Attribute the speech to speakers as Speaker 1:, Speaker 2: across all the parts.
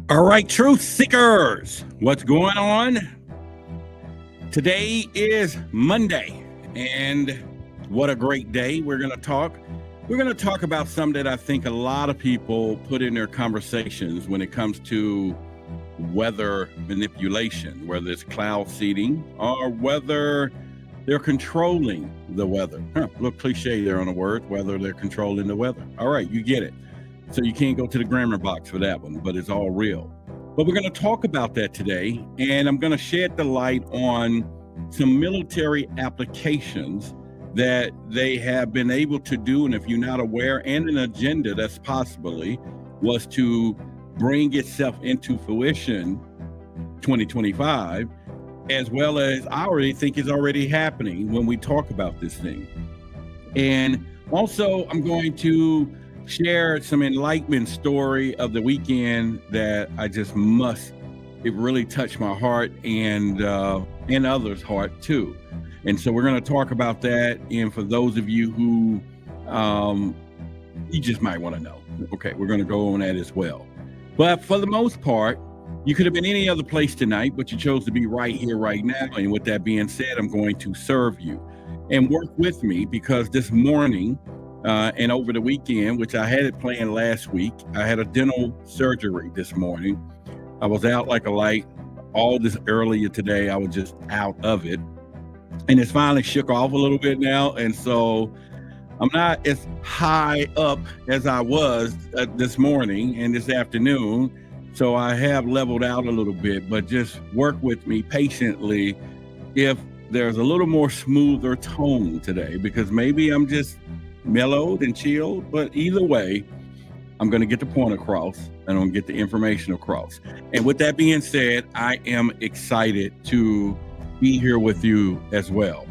Speaker 1: All right, truth seekers, what's going on? Today is Monday, and what a great day. We're going to talk about something that I think a lot of people put in their conversations when it comes to weather manipulation, whether it's cloud seeding or whether they're controlling the weather. A little cliche there on the word, whether they're controlling the weather. All right, you get it. So you can't go to the grammar box for that one, but it's all real. But we're going to talk about that today, and I'm going to shed the light on some military applications that they have been able to do, and if you're not aware, and an agenda that's possibly was to bring itself into fruition 2025, as well as I already think is already happening when we talk about this thing. And also, I'm going to share some enlightenment story of the weekend that I just it really touched my heart and others' heart too. And so we're going to talk about that. And for those of you who you just might want to know, okay, we're going to go on that as well. But for the most part, you could have been any other place tonight, but you chose to be right here, right now. And with that being said, I'm going to serve you and work with me, because this morning and over the weekend, which I had it planned last week, I had a dental surgery this morning. I was out like a light all this earlier today. I was just out of it. And it's finally shook off a little bit now. And so I'm not as high up as I was this morning and this afternoon. So I have leveled out a little bit, but just work with me patiently if there's a little more smoother tone today, because maybe I'm just mellowed and chilled, but either way, I'm going to get the point across and I'm going to get the information across. And with that being said, I am excited to be here with you as well.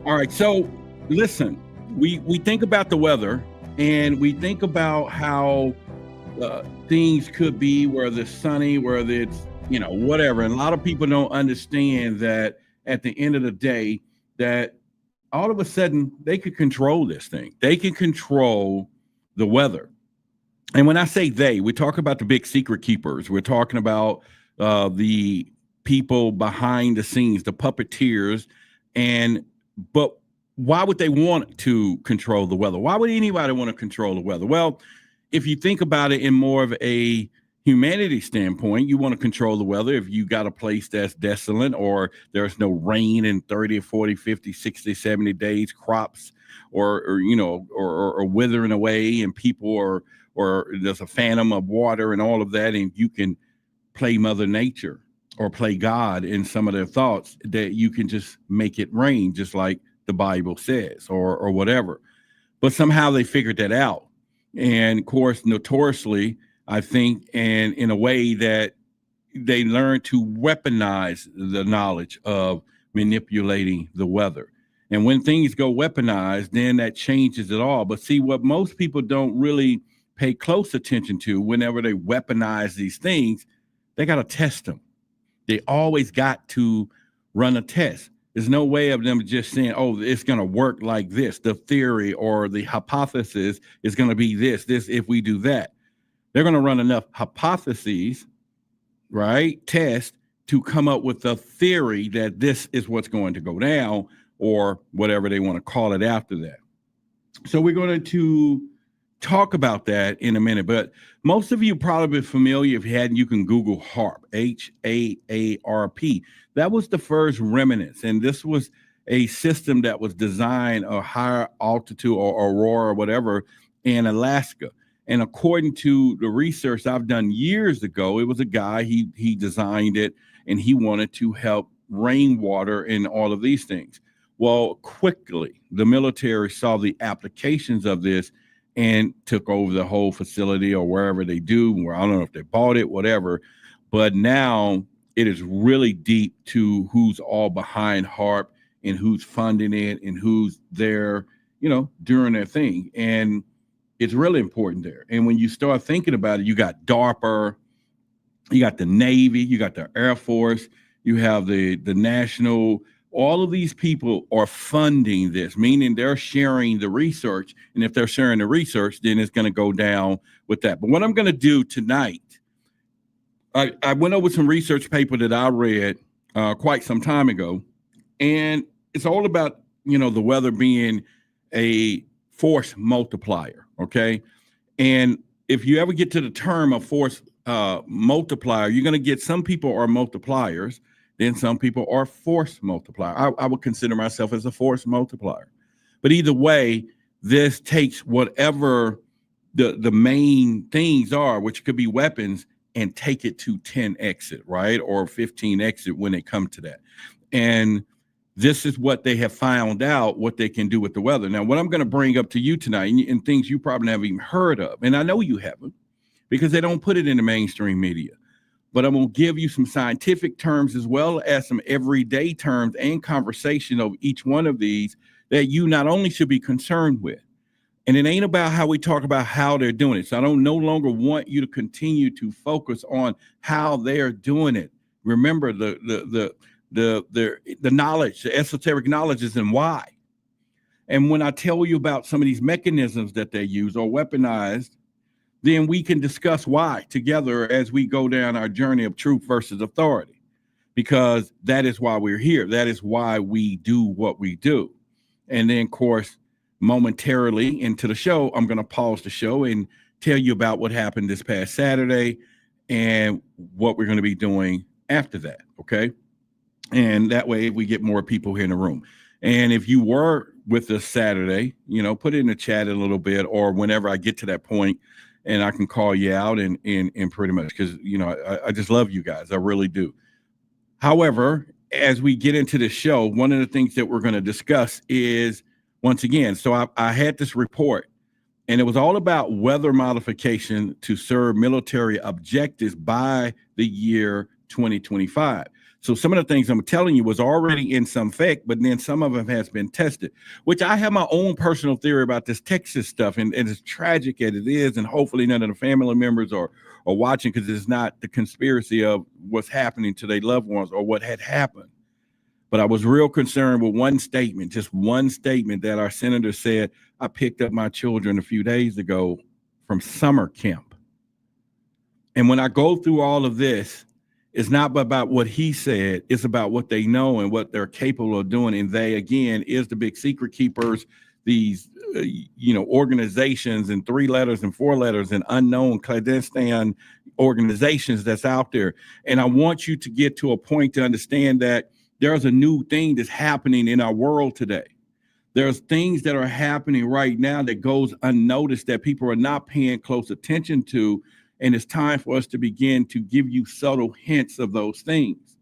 Speaker 1: All right, so listen, we think about the weather and we think about how things could be, whether it's sunny, whether it's, whatever. And a lot of people don't understand that at the end of the day, that all of a sudden they could control this thing. They can control the weather. And when I say they, we talk about the big secret keepers. We're talking about the people behind the scenes, the puppeteers. But why would they want to control the weather? Why would anybody want to control the weather? Well, if you think about it in more of a humanity standpoint, you want to control the weather. If you got a place that's desolate or there's no rain in 30, 40, 50, 60, 70 days, crops or withering away, and people or there's a phantom of water and all of that, and you can play Mother Nature or play God in some of their thoughts, that you can just make it rain, just like the Bible says, or whatever. But somehow they figured that out. And of course, notoriously, I think, and in a way that they learn to weaponize the knowledge of manipulating the weather. And when things go weaponized, then that changes it all. But see, what most people don't really pay close attention to whenever they weaponize these things, they got to test them. They always got to run a test. There's no way of them just saying, oh, it's going to work like this. The theory or the hypothesis is going to be this, if we do that. They're going to run enough hypotheses, right, test to come up with a theory that this is what's going to go down, or whatever they want to call it after that. So we're going to talk about that in a minute. But most of you probably familiar. If you hadn't, you can Google HAARP, HAARP. That was the first remnants. And this was a system that was designed a higher altitude or aurora or whatever in Alaska. And according to the research I've done years ago, it was a guy, he designed it, and he wanted to help rainwater and all of these things. Well, quickly, the military saw the applications of this and took over the whole facility or wherever they do. Where I don't know if they bought it, whatever. But now it is really deep to who's all behind HAARP and who's funding it and who's there, during their thing. And it's really important there. And when you start thinking about it, you got DARPA, you got the Navy, you got the Air Force, you have the National all of these people are funding this, meaning they're sharing the research. And if they're sharing the research, then it's going to go down with that. But what I'm going to do tonight, I went over some research paper that I read quite some time ago, and it's all about, the weather being a force multiplier, okay? And if you ever get to the term of force multiplier, you're going to get some people are multipliers, then some people are force multiplier. I would consider myself as a force multiplier. But either way, this takes whatever the main things are, which could be weapons, and take it to 10x it, right? Or 15x it when it comes to that. And this is what they have found out, what they can do with the weather. Now, what I'm going to bring up to you tonight, and things you probably never even heard of, and I know you haven't, because they don't put it in the mainstream media, but I'm going to give you some scientific terms as well as some everyday terms and conversation of each one of these that you not only should be concerned with. And it ain't about how we talk about how they're doing it. So I don't no longer want you to continue to focus on how they're doing it. Remember the knowledge, the esoteric knowledge is in why. And when I tell you about some of these mechanisms that they use or weaponized, then we can discuss why together as we go down our journey of truth versus authority, because that is why we're here. That is why we do what we do. And then, of course, momentarily into the show, I'm going to pause the show and tell you about what happened this past Saturday and what we're going to be doing after that. Okay. And that way we get more people here in the room. And if you were with us Saturday, put it in the chat a little bit, or whenever I get to that point and I can call you out and pretty much, because, I just love you guys. I really do. However, as we get into the show, one of the things that we're going to discuss is, once again, so I had this report, and it was all about weather modification to serve military objectives by the year 2025. So some of the things I'm telling you was already in some effect, but then some of them has been tested, which I have my own personal theory about this Texas stuff, and as tragic as it is, and hopefully none of the family members are watching, because it's not the conspiracy of what's happening to their loved ones or what had happened. But I was real concerned with one statement, just one statement that our senator said. I picked up my children a few days ago from summer camp. And when I go through all of this, it's not about what he said, it's about what they know and what they're capable of doing. And they, again, is the big secret keepers, these, organizations and 3 letters and 4 letters and unknown clandestine organizations that's out there. And I want you to get to a point to understand that there's a new thing that's happening in our world today. There's things that are happening right now that goes unnoticed that people are not paying close attention to. And it's time for us to begin to give you subtle hints of those things.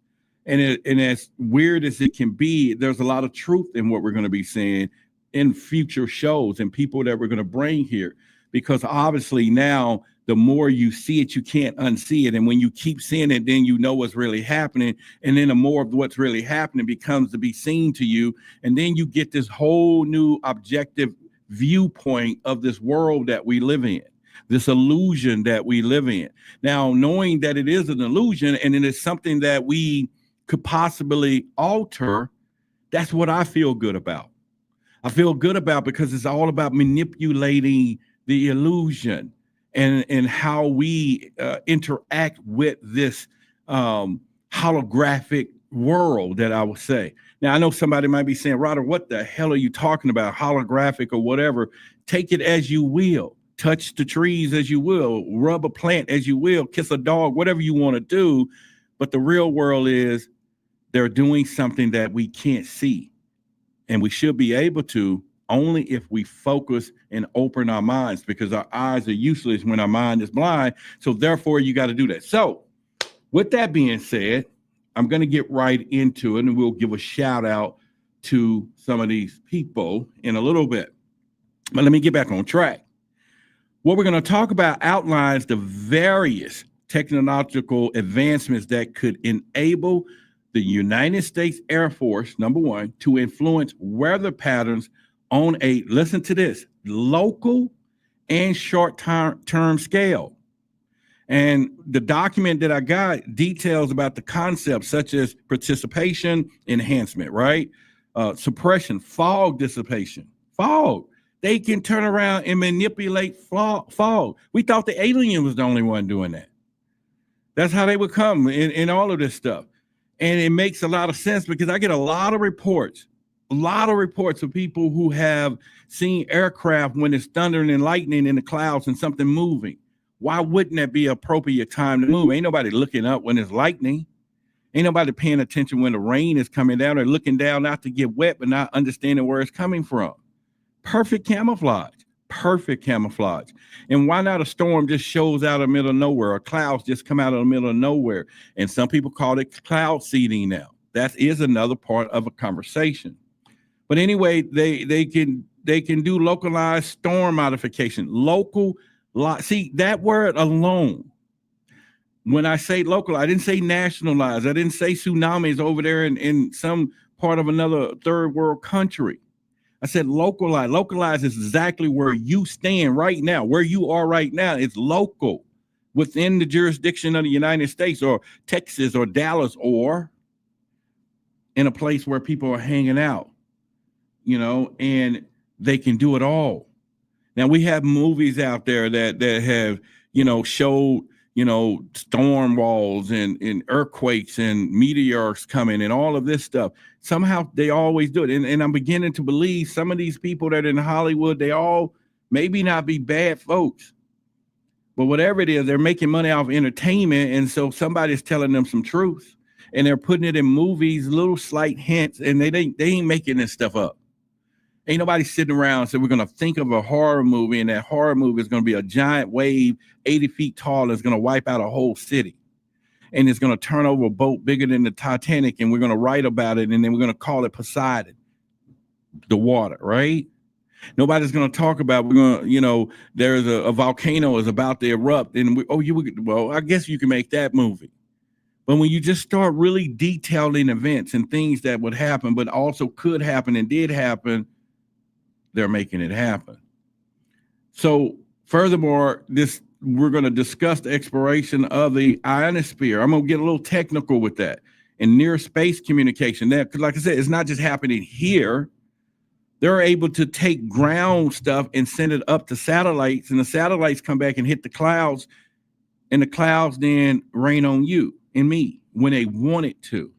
Speaker 1: And as weird as it can be, there's a lot of truth in what we're going to be saying in future shows and people that we're going to bring here. Because obviously now, the more you see it, you can't unsee it. And when you keep seeing it, then you know what's really happening. And then the more of what's really happening becomes to be seen to you. And then you get this whole new objective viewpoint of this world that we live in, this illusion that we live in. Now, knowing that it is an illusion and it is something that we could possibly alter, that's what I feel good about. I feel good about, because it's all about manipulating the illusion and how we interact with this holographic world, that I would say. Now, I know somebody might be saying, Ryder, what the hell are you talking about? Holographic or whatever. Take it as you will. Touch the trees as you will. Rub a plant as you will. Kiss a dog, whatever you want to do. But the real world is they're doing something that we can't see. And we should be able to only if we focus and open our minds, because our eyes are useless when our mind is blind. So therefore, you got to do that. So with that being said, I'm going to get right into it, and we'll give a shout out to some of these people in a little bit. But let me get back on track. What we're going to talk about outlines the various technological advancements that could enable the United States Air Force, number one, to influence weather patterns on a, listen to this, local and short-term scale. And the document that I got details about the concepts such as participation enhancement, right? Suppression, fog dissipation, fog. They can turn around and manipulate fog. We thought the alien was the only one doing that. That's how they would come in all of this stuff. And it makes a lot of sense because I get a lot of reports of people who have seen aircraft when it's thundering and lightning in the clouds and something moving. Why wouldn't that be an appropriate time to move? Ain't nobody looking up when it's lightning. Ain't nobody paying attention when the rain is coming down or looking down not to get wet, but not understanding where it's coming from. Perfect camouflage. And why not a storm just shows out of the middle of nowhere, or clouds just come out of the middle of nowhere? And some people call it cloud seeding now. That is another part of a conversation. But anyway, they can do localized storm modification. See, that word alone, when I say local, I didn't say nationalized. I didn't say tsunamis over there in some part of another third world country. I said localized. Localized is exactly where you stand right now, where you are right now. It's local within the jurisdiction of the United States or Texas or Dallas or in a place where people are hanging out, and they can do it all. Now, we have movies out there that have, showed, storm walls and earthquakes and meteors coming and all of this stuff. Somehow they always do it. And I'm beginning to believe some of these people that are in Hollywood, they all maybe not be bad folks, but whatever it is, they're making money off entertainment. And so somebody's telling them some truth and they're putting it in movies, little slight hints, and they ain't making this stuff up. Ain't nobody sitting around and saying, we're going to think of a horror movie, and that horror movie is going to be a giant wave 80 feet tall that's going to wipe out a whole city. And it's going to turn over a boat bigger than the Titanic, and we're going to write about it, and then we're going to call it Poseidon, the water, right? Nobody's going to talk about, we're going to, there's a volcano is about to erupt, and I guess you can make that movie. But when you just start really detailing events and things that would happen, but also could happen and did happen, they're making it happen. So furthermore, we're going to discuss the exploration of the ionosphere. I'm going to get a little technical with that and near space communication there. Because like I said, it's not just happening here. They're able to take ground stuff and send it up to satellites, and the satellites come back and hit the clouds, and the clouds then rain on you and me when they want it to.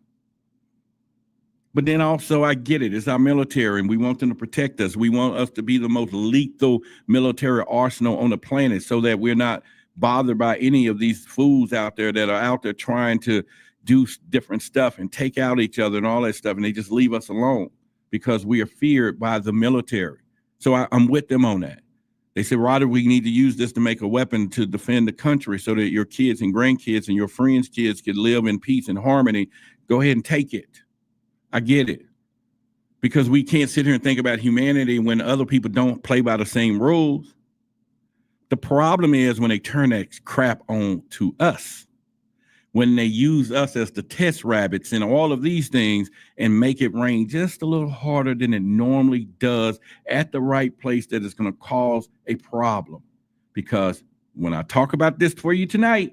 Speaker 1: But then also, I get it. It's our military, and we want them to protect us. We want us to be the most lethal military arsenal on the planet so that we're not bothered by any of these fools out there that are out there trying to do different stuff and take out each other and all that stuff, and they just leave us alone because we are feared by the military. So I'm with them on that. They said, Rodder, we need to use this to make a weapon to defend the country so that your kids and grandkids and your friends' kids can live in peace and harmony. Go ahead and take it. I get it, because we can't sit here and think about humanity when other people don't play by the same rules. The problem is when they turn that crap on to us, when they use us as the test rabbits and all of these things and make it rain just a little harder than it normally does at the right place, that is going to cause a problem. Because when I talk about this for you tonight,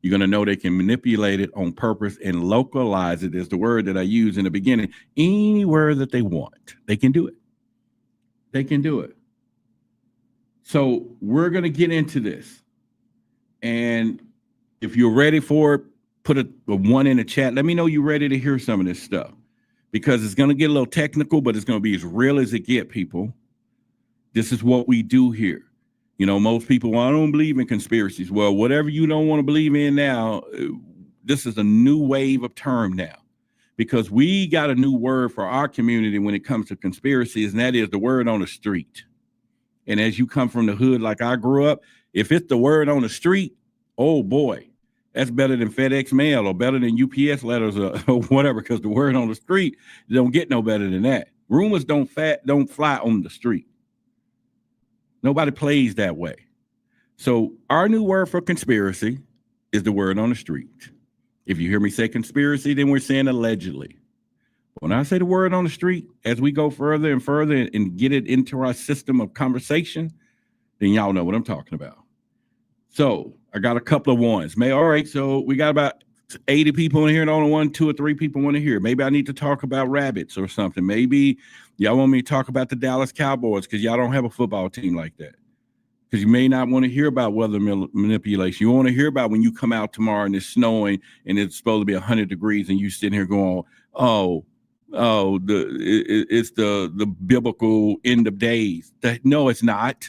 Speaker 1: you're going to know they can manipulate it on purpose and localize it, is the word that I used in the beginning. Anywhere that they want, they can do it. They can do it. So we're going to get into this. And if you're ready for it, put a 1 in the chat. Let me know you're ready to hear some of this stuff, because it's going to get a little technical, but it's going to be as real as it gets, people. This is what we do here. Most people, well, I don't believe in conspiracies. Well, whatever you don't want to believe in now, this is a new wave of term now, because we got a new word for our community when it comes to conspiracies, and that is the word on the street. And as you come from the hood like I grew up, if it's the word on the street, oh boy, that's better than FedEx mail or better than UPS letters or whatever, because the word on the street don't get no better than that. Rumors don't fly on the street. Nobody plays that way. So our new word for conspiracy is the word on the street. If you hear me say conspiracy, then we're saying allegedly. When I say the word on the street, as we go further and further and get it into our system of conversation, then y'all know what I'm talking about. So I got a couple of ones. All right, so we got about 80 people in here and only 1, 2, or 3 people want to hear. Maybe I need to talk about rabbits or something. Maybe y'all want me to talk about the Dallas Cowboys because y'all don't have a football team like that. because you may not want to hear about weather manipulation. You want to hear about when you come out tomorrow and it's snowing and it's supposed to be 100 degrees and you sitting here going, it's the biblical end of days. No, it's not.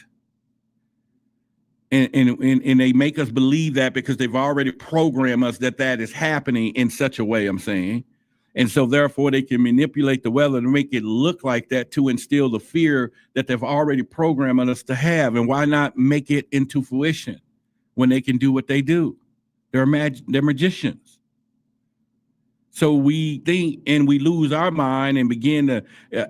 Speaker 1: And they make us believe that because they've already programmed us that is happening in such a way, I'm saying. And so therefore they can manipulate the weather to make it look like that, to instill the fear that they've already programmed us to have. And why not make it into fruition when they can do what they do? They're magicians. So we think and we lose our mind and begin to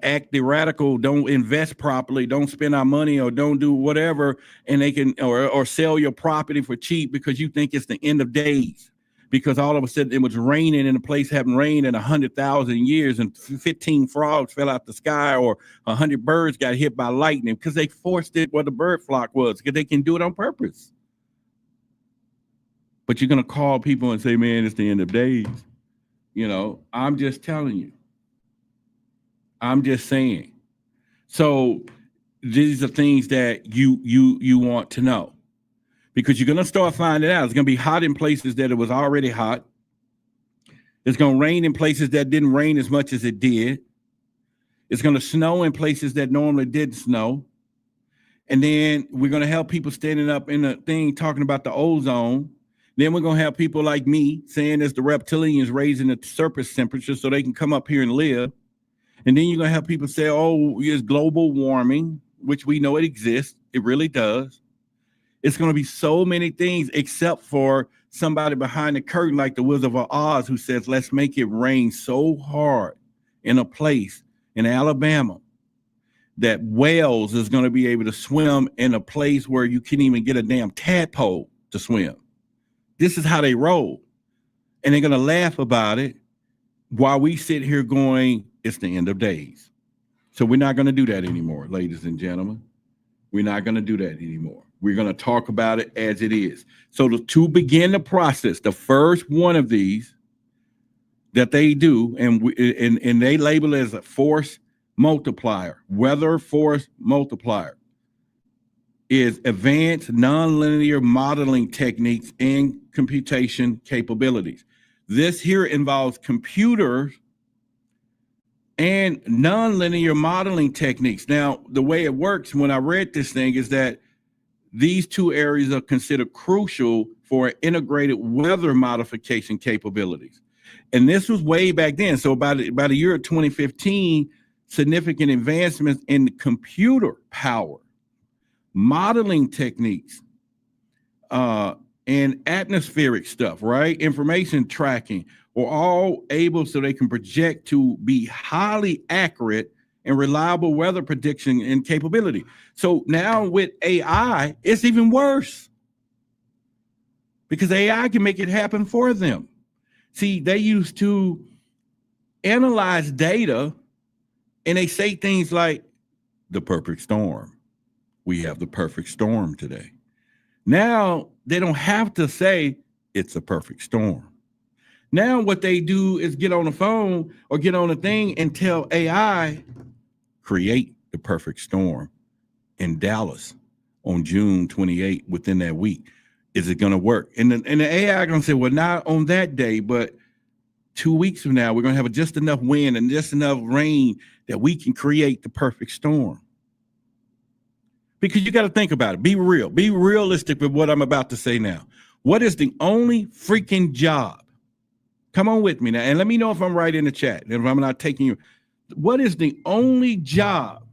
Speaker 1: act radical, don't invest properly, don't spend our money or don't do whatever, and they can or sell your property for cheap because you think it's the end of days. Because all of a sudden it was raining in a place hadn't rained in 100,000 years and 15 frogs fell out the sky or 100 birds got hit by lightning because they forced it where the bird flock was, because they can do it on purpose. But you're going to call people and say, man, it's the end of days. You know, I'm just telling you. I'm just saying. So these are things that you want to know, because you're going to start finding out. It's going to be hot in places that it was already hot. It's going to rain in places that didn't rain as much as it did. It's going to snow in places that normally didn't snow. And then we're going to have people standing up in a thing talking about the ozone. Then we're going to have people like me saying it's the reptilians raising the surface temperature so they can come up here and live. And then you're going to have people say, oh, it's global warming, which we know it exists. It really does. It's going to be so many things except for somebody behind the curtain like the Wizard of Oz who says, let's make it rain so hard in a place in Alabama that whales is going to be able to swim in a place where you can't even get a damn tadpole to swim. This is how they roll. And they're going to laugh about it while we sit here going, it's the end of days. So we're not going to do that anymore, ladies and gentlemen. We're not going to do that anymore. We're going to talk about it as it is. So to begin the process, the first one of these that they do, and they label it as a force multiplier, weather force multiplier, is advanced nonlinear modeling techniques and computation capabilities. This here involves computers and nonlinear modeling techniques. Now, the way it works when I read this thing is that these two areas are considered crucial for integrated weather modification capabilities. And this was way back then. So about the year of 2015, significant advancements in computer power, modeling techniques, and atmospheric stuff, right? Information tracking were all able so they can project to be highly accurate and reliable weather prediction and capability. So now with AI, it's even worse because AI can make it happen for them. See, they used to analyze data and they say things like the perfect storm. We have the perfect storm today. Now they don't have to say it's a perfect storm. Now what they do is get on the phone or get on a thing and tell AI, create the perfect storm in Dallas on June 28th within that week. Is it going to work? And the AI going to say, well, not on that day, but 2 weeks from now, we're going to have just enough wind and just enough rain that we can create the perfect storm. Because you got to think about it. Be real. Be realistic with what I'm about to say now. What is the only freaking job? Come on with me now. And let me know if I'm right in the chat. If I'm not taking you. What is the only job?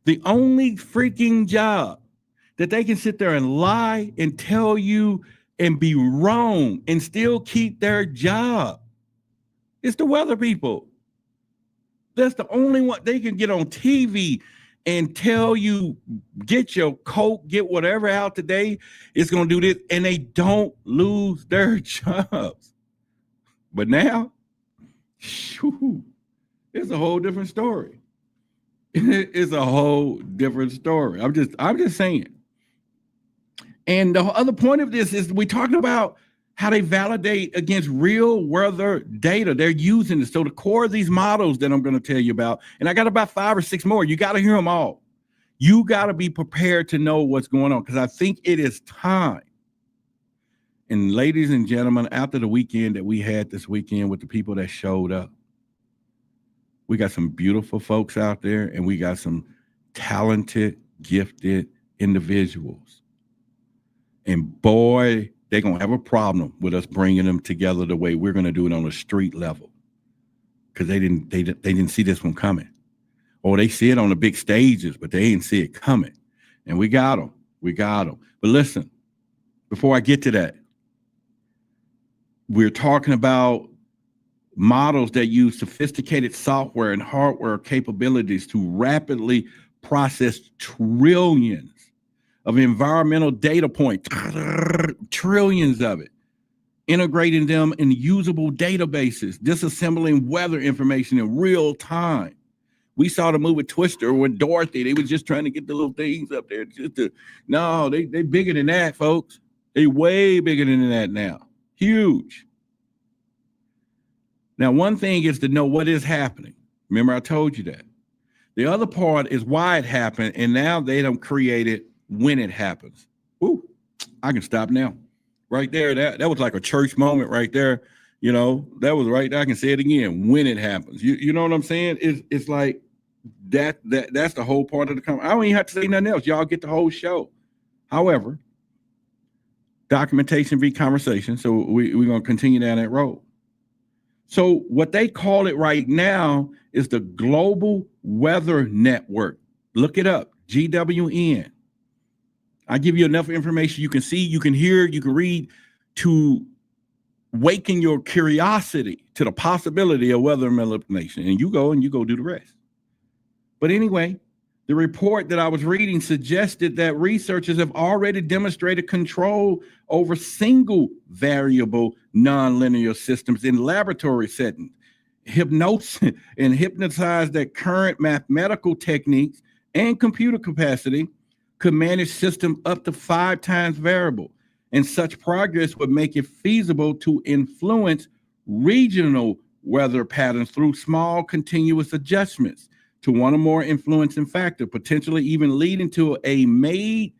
Speaker 1: The only freaking job that they can sit there and lie and tell you and be wrong and still keep their job? It's the weather people. That's the only one. They can get on TV and tell you, get your coat, get whatever out today. It's going to do this. And they don't lose their jobs. But now, it's a whole different story. It's a whole different story. I'm just saying. And the other point of this is we're talking about how they validate against real weather data. They're using this. So the core of these models that I'm going to tell you about, and I got about 5 or 6 more. You got to hear them all. You got to be prepared to know what's going on, because I think it is time. And ladies and gentlemen, after the weekend that we had this weekend with the people that showed up, we got some beautiful folks out there, and we got some talented, gifted individuals. And boy, they're going to have a problem with us bringing them together the way we're going to do it on a street level, because they didn't see this one coming. Or they see it on the big stages, but they didn't see it coming. And we got them. But listen, before I get to that, we're talking about models that use sophisticated software and hardware capabilities to rapidly process trillions of environmental data points, trillions of it, integrating them in usable databases, disassembling weather information in real time. We saw the movie Twister with Dorothy. They was just trying to get the little things up there. They bigger than that, folks. They way bigger than that now. Huge. Now, one thing is to know what is happening. Remember, I told you that. The other part is why it happened, and now they don't create it when it happens. Ooh, I can stop now. Right there, that was like a church moment right there. You know, that was right there. I can say it again, when it happens. You know what I'm saying? It's like that's the whole part of the conversation. I don't even have to say nothing else. Y'all get the whole show. However, documentation v. conversation. So we're going to continue down that road. So what they call it right now is the Global Weather Network. Look it up, GWN. I give you enough information you can see, you can hear, you can read to waken your curiosity to the possibility of weather manipulation. And you go do the rest. But anyway, the report that I was reading suggested that researchers have already demonstrated control over single variable nonlinear systems in laboratory settings. Hypnotized that current mathematical techniques and computer capacity could manage systems up to 5 times variable. And such progress would make it feasible to influence regional weather patterns through small continuous adjustments to one or more influencing factor, potentially even leading to a made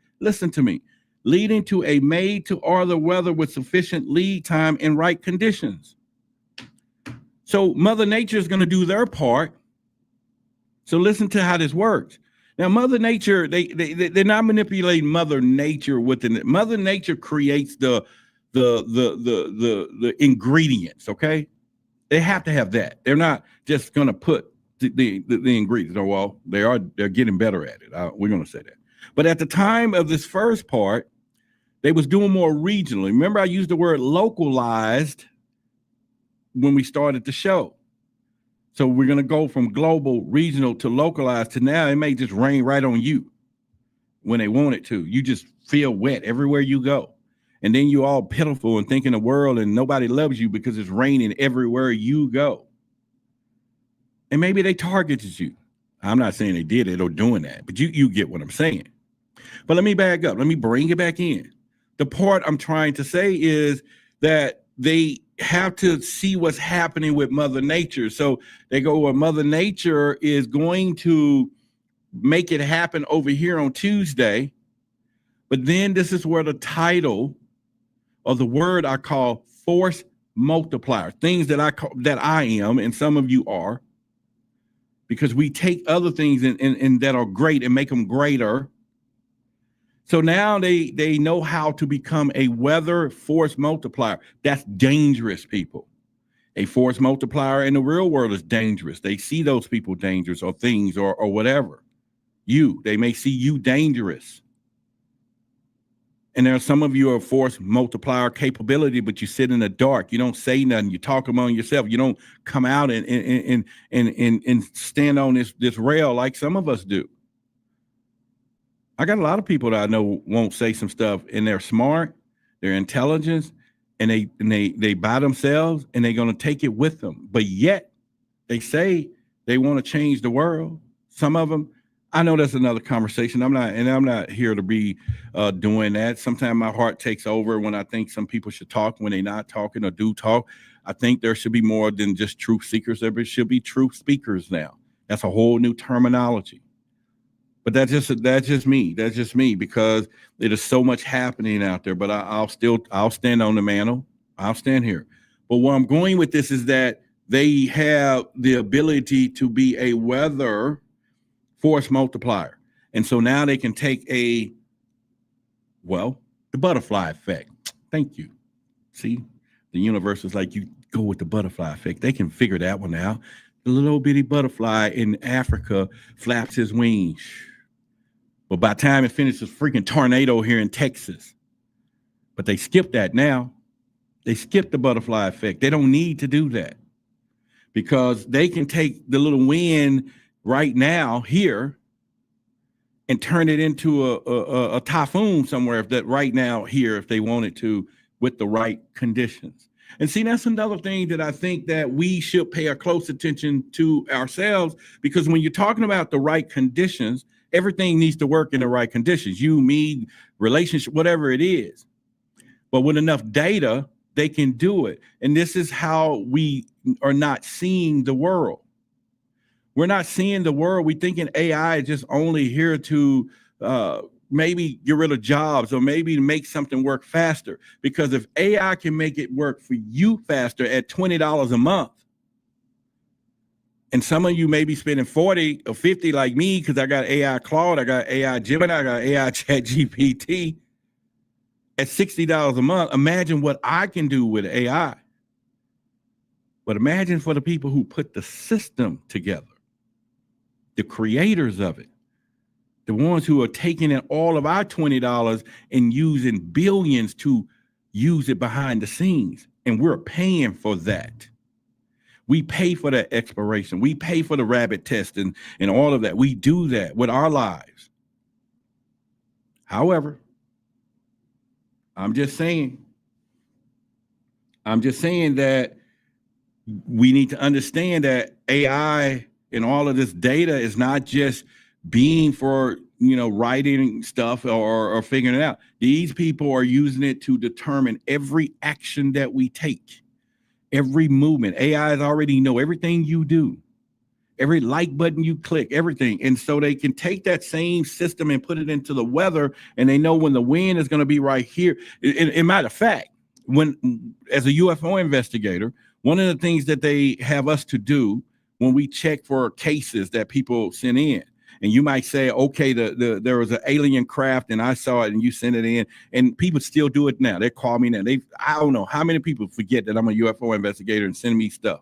Speaker 1: to order weather with sufficient lead time and right conditions. So Mother Nature is going to do their part. So listen to how this works. Now, Mother Nature, they're not manipulating Mother Nature within it. Mother Nature creates the ingredients, okay? They have to have that. They're not just going to put the ingredients. Oh, well, they're getting better at it. We're going to say that. But at the time of this first part, they was doing more regionally. Remember, I used the word localized when we started the show. So we're going to go from global, regional to localized to now it may just rain right on you when they want it to. You just feel wet everywhere you go. And then you all pitiful and thinking the world and nobody loves you because it's raining everywhere you go. And maybe they targeted you. I'm not saying they did it or doing that, but you get what I'm saying. But let me back up. Let me bring it back in. The part I'm trying to say is that they have to see what's happening with Mother Nature. So they go, well, Mother Nature is going to make it happen over here on Tuesday. But then this is where the title or the word I call Force Multiplier, things that I am, and some of you are, because we take other things and that are great and make them greater. So now they know how to become a weather force multiplier. That's dangerous, people. A force multiplier in the real world is dangerous. They see those people dangerous or things or whatever. They may see you dangerous. And there are some of you are force multiplier capability, but you sit in the dark. You don't say nothing. You talk among yourself. You don't come out and stand on this rail like some of us do. I got a lot of people that I know won't say some stuff, and they're smart, they're intelligent, and they by themselves, and they're going to take it with them. But yet they say they want to change the world. Some of them, I know that's another conversation. I'm not here to be doing that. Sometimes my heart takes over when I think some people should talk when they're not talking or do talk. I think there should be more than just truth seekers. There should be truth speakers now. That's a whole new terminology. But that's just me. That's just me, because there is so much happening out there. But I'll stand on the mantle. I'll stand here. But where I'm going with this is that they have the ability to be a weather force multiplier. And so now they can take the butterfly effect. Thank you. See, the universe is like, you go with the butterfly effect. They can figure that one out. The little bitty butterfly in Africa flaps his wings. But by the time it finishes, freaking tornado here in Texas. But they skip that now. They skip the butterfly effect. They don't need to do that, because they can take the little wind right now here and turn it into a typhoon somewhere, if that right now here, if they wanted to, with the right conditions. And see, that's another thing that I think that we should pay a close attention to ourselves, because when you're talking about the right conditions, everything needs to work in the right conditions. You, me, relationship, whatever it is. But with enough data, they can do it. And this is how we are not seeing the world. We're not seeing the world. We're thinking AI is just only here to maybe get rid of jobs, or maybe to make something work faster. Because if AI can make it work for you faster at $20 a month, and some of you may be spending 40 or 50 like me, because I got AI Claude, I got AI Gemini, I got AI Chat GPT at $60 a month. Imagine what I can do with AI. But imagine for the people who put the system together, the creators of it, the ones who are taking in all of our $20 and using billions to use it behind the scenes. And we're paying for that. We pay for that exploration. We pay for the rabbit test and all of that. We do that with our lives. However, I'm just saying that we need to understand that AI and all of this data is not just being for, writing stuff or figuring it out. These people are using it to determine every action that we take. Every movement. AIs already know everything you do, every like button you click, everything. And so they can take that same system and put it into the weather, and they know when the wind is going to be right here. In matter of fact, as a UFO investigator, one of the things that they have us to do when we check for cases that people send in, and you might say, okay, there was an alien craft and I saw it and you sent it in, and people still do it now. They call me now. I don't know how many people forget that I'm a UFO investigator and send me stuff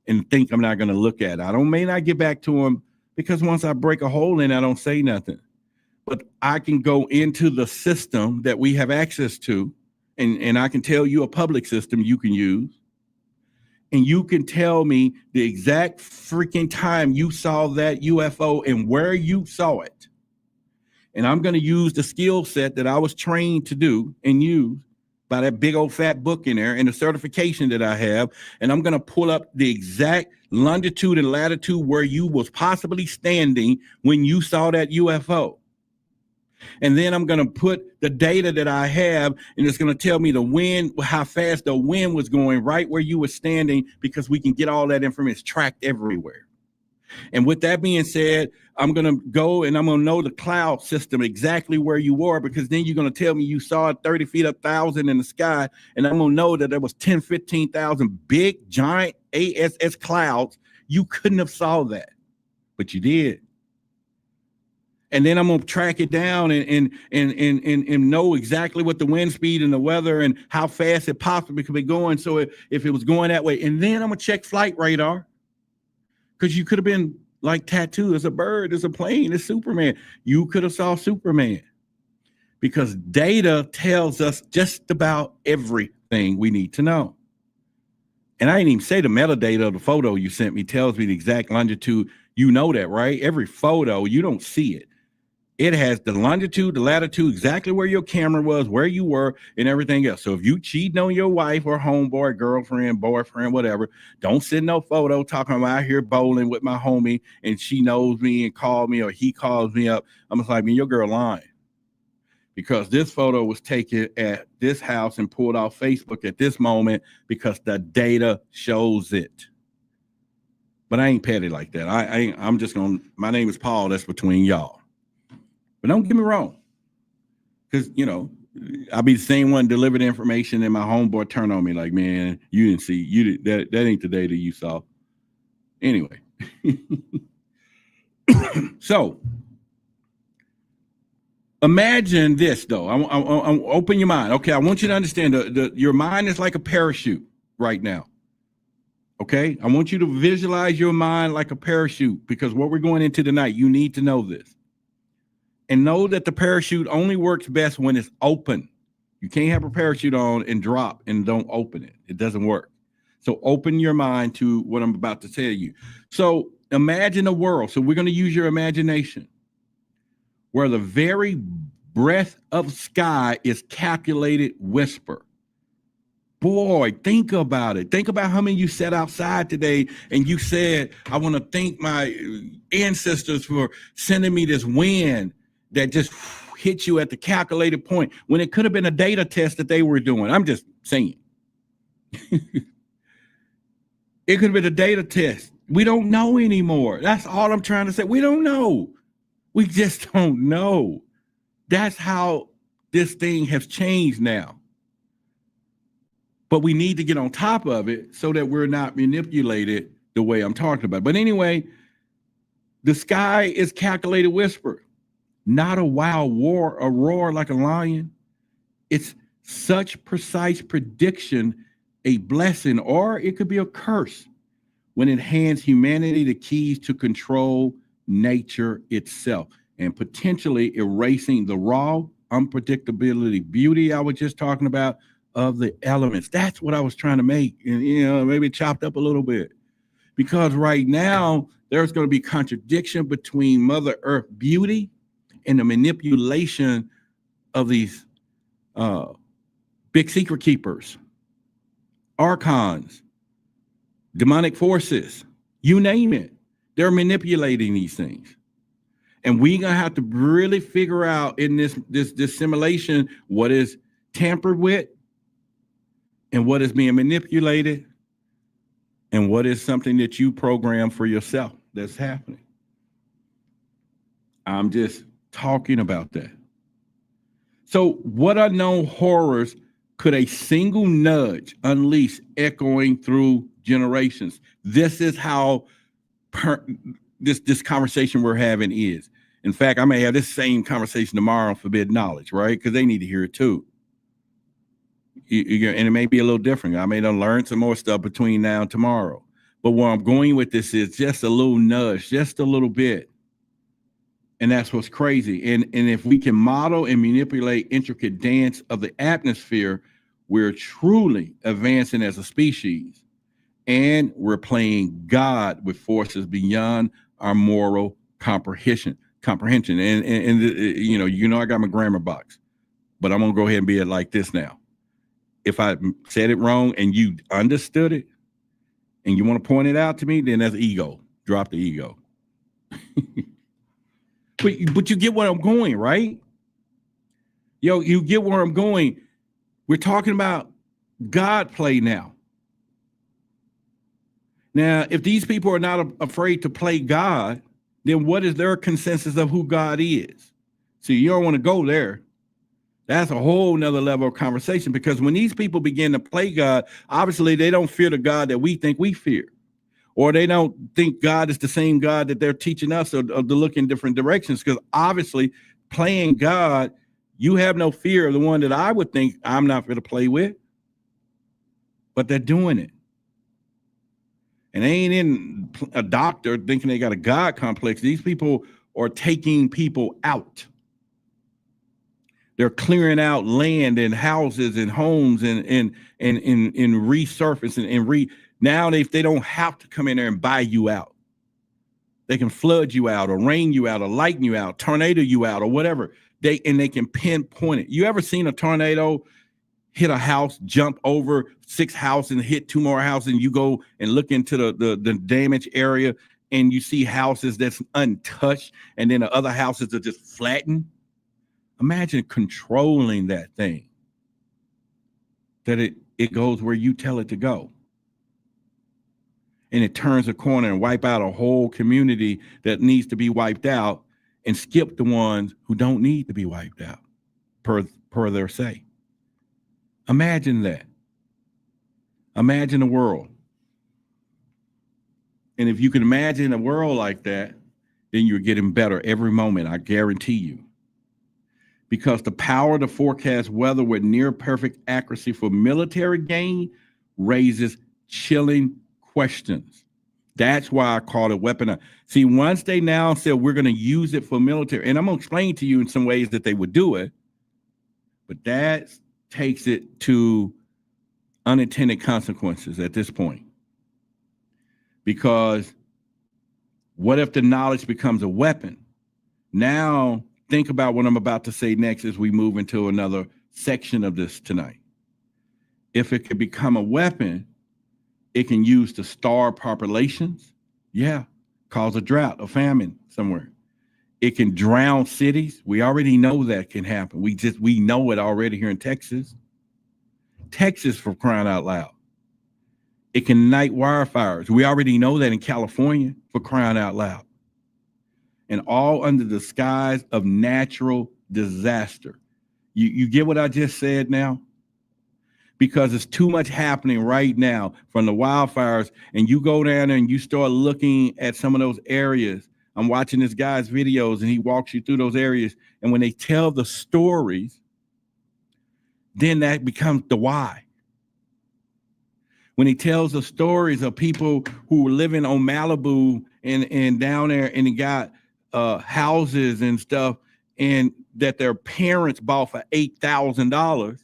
Speaker 1: and think I'm not going to look at it. I may not get back to them, because once I break a hole in, I don't say nothing. But I can go into the system that we have access to, and I can tell you a public system you can use. And you can tell me the exact freaking time you saw that UFO and where you saw it. And I'm going to use the skill set that I was trained to do and use by that big old fat book in there and the certification that I have. And I'm going to pull up the exact longitude and latitude where you was possibly standing when you saw that UFO. And then I'm going to put the data that I have, and it's going to tell me the wind, how fast the wind was going right where you were standing, because we can get all that information tracked everywhere. And with that being said, I'm going to go and I'm going to know the cloud system exactly where you were, because then you're going to tell me you saw it 30 feet, 1,000 in the sky. And I'm going to know that there was 10, 15,000 big, giant ASS clouds. You couldn't have saw that, but you did. And then I'm going to track it down and know exactly what the wind speed and the weather and how fast it possibly could be going. So if it was going that way, and then I'm going to check flight radar, because you could have been like tattooed as a bird, as a plane, as Superman. You could have saw Superman, because data tells us just about everything we need to know. And I didn't even say the metadata of the photo you sent me tells me the exact longitude. You know that, right? Every photo, you don't see it. It has the longitude, the latitude, exactly where your camera was, where you were, and everything else. So if you cheating on your wife or homeboy, girlfriend, boyfriend, whatever, don't send no photo talking about out here bowling with my homie and she knows me and called me, or he calls me up. I'm just like, man, your girl lying. Because this photo was taken at this house and pulled off Facebook at this moment, because the data shows it. But I ain't petty like that. I'm just going to, my name is Paul. That's between y'all. But don't get me wrong, because, I'll be the same one delivered information and my homeboy turn on me like, man, you didn't see, that ain't the data you saw. Anyway. So imagine this, though. I open your mind. Okay, I want you to understand your mind is like a parachute right now. Okay, I want you to visualize your mind like a parachute, because what we're going into tonight, you need to know this. And know that the parachute only works best when it's open. You can't have a parachute on and drop and don't open it. It doesn't work. So open your mind to what I'm about to tell you. So imagine a world. So we're going to use your imagination, where the very breath of sky is calculated whisper. Boy, think about it. Think about how many you sat outside today and you said, I want to thank my ancestors for sending me this wind that just hit you at the calculated point, when it could have been a data test that they were doing. I'm just saying. It could have been a data test. We don't know anymore. That's all I'm trying to say. We don't know. We just don't know. That's how this thing has changed now. But we need to get on top of it so that we're not manipulated the way I'm talking about. But anyway, the sky is calculated whisper, not a wild roar like a lion. It's such precise prediction, a blessing, or it could be a curse, when it hands humanity the keys to control nature itself and potentially erasing the raw unpredictability, beauty I was just talking about of the elements. That's what I was trying to make, and maybe chopped up a little bit, because right now there's going to be contradiction between Mother Earth beauty and the manipulation of these big secret keepers, archons, demonic forces, you name it. They're manipulating these things. And we're going to have to really figure out in this simulation what is tampered with and what is being manipulated and what is something that you program for yourself that's happening. I'm just talking about that. So what unknown horrors could a single nudge unleash, echoing through generations? This is how this conversation we're having is. In fact, I may have this same conversation tomorrow on Forbidden Knowledge, right? Because they need to hear it too. And it may be a little different. I may learn some more stuff between now and tomorrow. But where I'm going with this is just a little nudge, just a little bit. And that's what's crazy. And if we can model and manipulate intricate dance of the atmosphere, we're truly advancing as a species. And we're playing God with forces beyond our moral comprehension. And I got my grammar box, but I'm going to go ahead and be it like this now. If I said it wrong and you understood it and you want to point it out to me, then that's ego. Drop the ego. But you get where I'm going, right? You get where I'm going. We're talking about God play now. Now, if these people are not afraid to play God, then what is their consensus of who God is? See, you don't want to go there. That's a whole nother level of conversation, because when these people begin to play God, obviously they don't fear the God that we think we fear, or they don't think God is the same God that they're teaching us, or to look in different directions. Because obviously playing God, you have no fear of the one that I would think I'm not going to play with, but they're doing it. And they ain't in a doctor thinking they got a God complex. These people are taking people out. They're clearing out land and houses and homes and resurfacing and now they don't have to come in there and buy you out. They can flood you out or rain you out or lighten you out, tornado you out or whatever. They can pinpoint it. You ever seen a tornado hit a house, jump over 6 houses and hit 2 more houses, and you go and look into the damaged area and you see houses that's untouched and then the other houses are just flattened? Imagine controlling that thing, that it goes where you tell it to go. And it turns a corner and wipe out a whole community that needs to be wiped out. and skip the ones who don't need to be wiped out, per their say. Imagine that. Imagine a world. And if you can imagine a world like that, then you're getting better every moment, I guarantee you. Because the power to forecast weather with near perfect accuracy for military gain raises chilling questions. That's why I call it weaponized. See, once they now said we're going to use it for military, and I'm going to explain to you in some ways that they would do it, but that takes it to unintended consequences at this point. Because what if the knowledge becomes a weapon? Now, think about what I'm about to say next as we move into another section of this tonight. If it could become a weapon, it can use to starve populations. Yeah, cause a drought, a famine somewhere. It can drown cities. We already know that can happen. We know it already here in Texas. Texas, for crying out loud. It can ignite wildfires. We already know that in California, for crying out loud. And all under the skies of natural disaster. You get what I just said now? Because it's too much happening right now from the wildfires, and you go down there and you start looking at some of those areas. I'm watching this guy's videos and he walks you through those areas. And when they tell the stories, then that becomes the why. When he tells the stories of people who were living on Malibu and down there, and he got houses and stuff, and that their parents bought for $8,000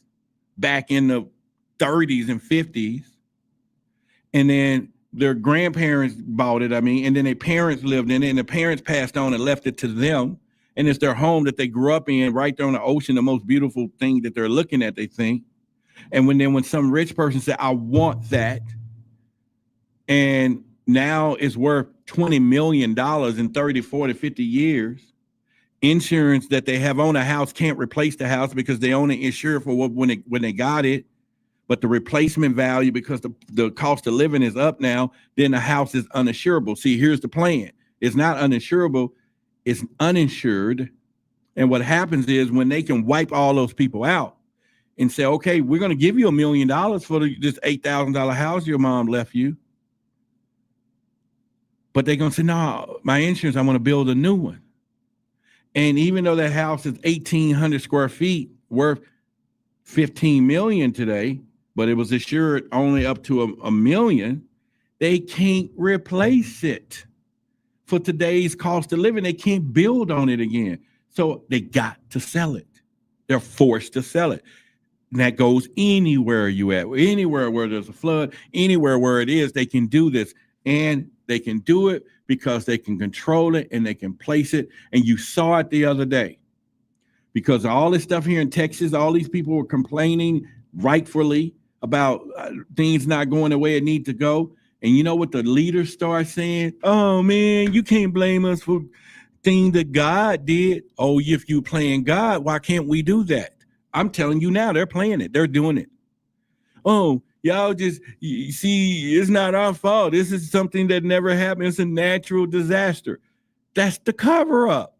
Speaker 1: back in the 30s and 50s, and then their grandparents bought it, and then their parents lived in it, and the parents passed on and left it to them, and it's their home that they grew up in, right there on the ocean, the most beautiful thing that they're looking at, they think. And when some rich person said, I want that, and now it's worth $20 million in 30, 40, 50 years, insurance that they have on a house can't replace the house because they only insure for when they got it. But the replacement value, because the cost of living is up now, then the house is uninsurable. See, here's the plan. It's not uninsurable, it's uninsured. And what happens is when they can wipe all those people out and say, okay, we're going to give you $1 million for this $8,000 house your mom left you. But they're going to say, no, my insurance, I want to build a new one. And even though that house is 1,800 square feet, worth $15 million today, but it was assured only up to a million, they can't replace it. For today's cost of living, they can't build on it again. So they got to sell it. They're forced to sell it. And that goes anywhere you at, anywhere where there's a flood, anywhere where it is, they can do this. And they can do it because they can control it and they can place it. And you saw it the other day. Because all this stuff here in Texas, all these people were complaining rightfully about things not going the way it needs to go. And you know what the leaders start saying? Oh, man, you can't blame us for things that God did. Oh, if you playing God, why can't we do that? I'm telling you now, they're playing it. They're doing it. Oh, y'all just, you see, it's not our fault. This is something that never happened. It's a natural disaster. That's the cover up.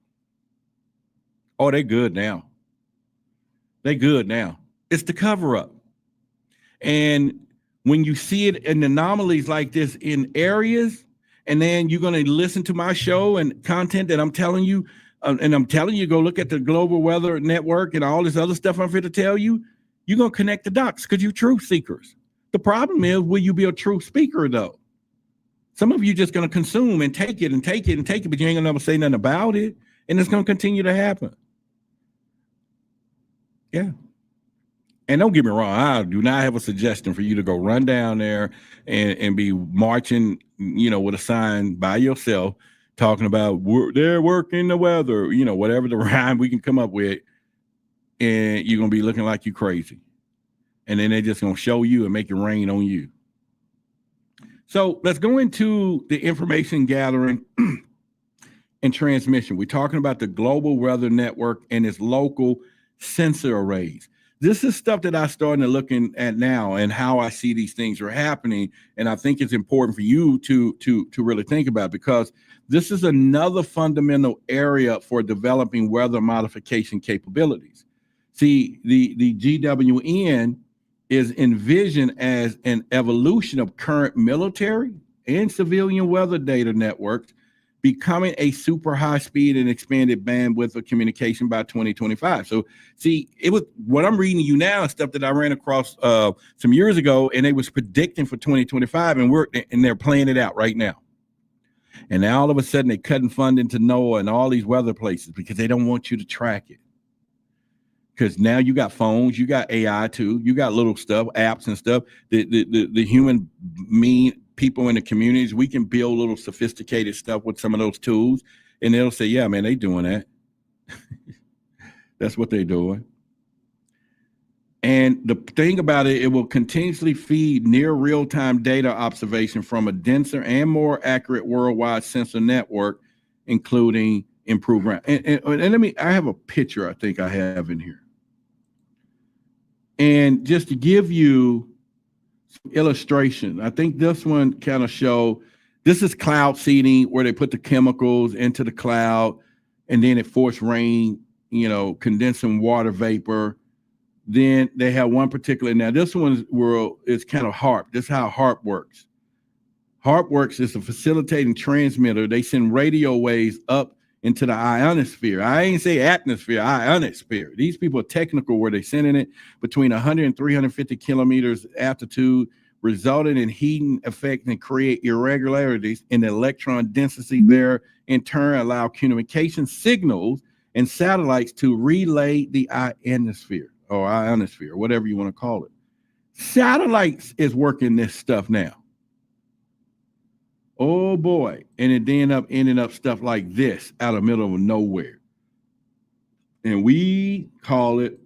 Speaker 1: Oh, they're good now. They're good now. It's the cover up. And when you see it in anomalies like this in areas, and then you're going to listen to my show and content that I'm telling you, and I'm telling you, go look at the Global Weather Network and all this other stuff I'm going to tell you, you're going to connect the dots because you're truth seekers. The problem is, will you be a true speaker, though? Some of you just going to consume and take it and take it and take it, but you ain't going to never say nothing about it, and it's going to continue to happen. Yeah. And don't get me wrong, I do not have a suggestion for you to go run down there and be marching, with a sign by yourself, talking about they're working the weather, whatever the rhyme we can come up with, and you're going to be looking like you crazy. And then they're just going to show you and make it rain on you. So let's go into the information gathering and transmission. We're talking about the Global Weather Network and its local sensor arrays. This is stuff that I'm starting to looking at now and how I see these things are happening. And I think it's important for you to really think about, because this is another fundamental area for developing weather modification capabilities. See, the GWN is envisioned as an evolution of current military and civilian weather data networks, becoming a super high speed and expanded bandwidth of communication by 2025. So see, it was what I'm reading to you now is stuff that I ran across some years ago, and they was predicting for 2025, and they're playing it out right now. And now all of a sudden they're cutting funding to NOAA and all these weather places because they don't want you to track it. Because now you got phones, you got AI too, you got little stuff, apps and stuff. The human people in the communities, we can build little sophisticated stuff with some of those tools, and they'll say, yeah, man, they doing that. That's what they're doing. And the thing about it, it will continuously feed near real-time data observation from a denser and more accurate worldwide sensor network, including improved. And I have a picture I think I have in here. And just to give you some illustration, I think this one kind of show, this is cloud seeding, where they put the chemicals into the cloud and then it forced rain, condensing water vapor. Then they have one particular, now this one is kind of HARP. This is how HARP works. HARP works is a facilitating transmitter. They send radio waves up into the ionosphere. I ain't say atmosphere, ionosphere. These people are technical, where they're sending it between 100 and 350 kilometers altitude, resulting in heating effect and create irregularities in the electron density there, in turn allow communication signals and satellites to relay the ionosphere, whatever you want to call it. Satellites is working this stuff now. Oh boy. And it ended up stuff like this out of the middle of nowhere. And we call it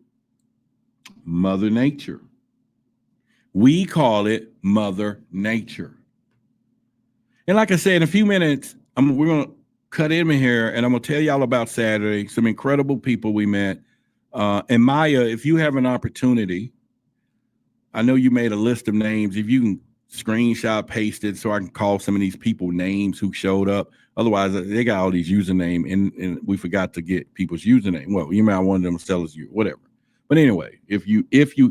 Speaker 1: Mother Nature. We call it Mother Nature. And like I said, in a few minutes, we're going to cut in here, and I'm going to tell y'all about Saturday, some incredible people we met. And Maya, if you have an opportunity, I know you made a list of names. If you can screenshot, paste it, so I can call some of these people names who showed up. Otherwise, they got all these username, and we forgot to get people's username. Well, you might want them to tell us whatever. But anyway, if you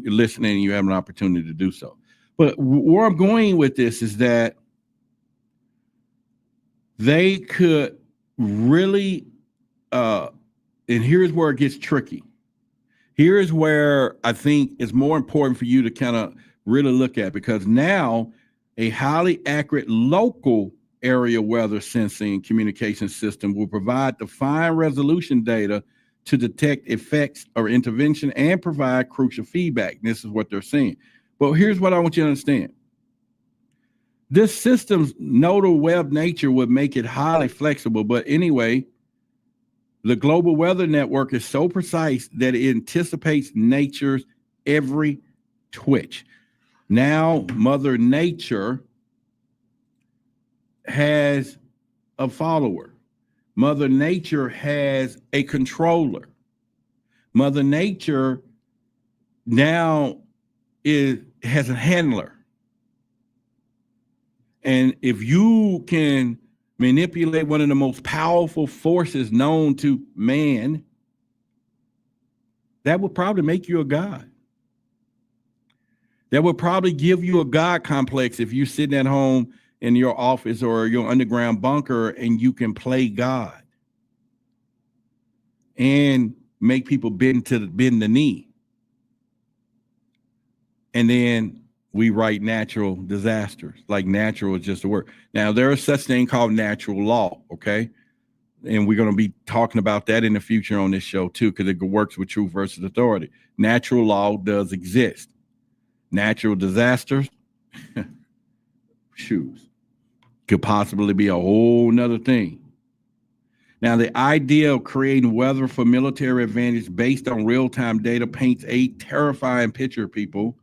Speaker 1: listening and you have an opportunity to do so. But where I'm going with this is that they could really, and here's where it gets tricky. Here's where I think it's more important for you to kind of really look at, because now a highly accurate local area weather sensing communication system will provide the fine resolution data to detect effects or intervention and provide crucial feedback. This is what they're saying. But here's what I want you to understand. This system's nodal web nature would make it highly flexible. But anyway, the global weather network is so precise that it anticipates nature's every twitch. Now, Mother Nature has a follower. Mother Nature has a controller. Mother Nature now has a handler. And if you can manipulate one of the most powerful forces known to man, that would probably make you a god. That would probably give you a God complex if you're sitting at home in your office or your underground bunker and you can play God and make people bend the knee. And then we write natural disasters, like natural is just a word. Now, there is such thing called natural law, okay? And we're going to be talking about that in the future on this show too, because it works with truth versus authority. Natural law does exist. Natural disasters, shoes, could possibly be a whole nother thing. Now, the idea of creating weather for military advantage based on real-time data paints a terrifying picture, people.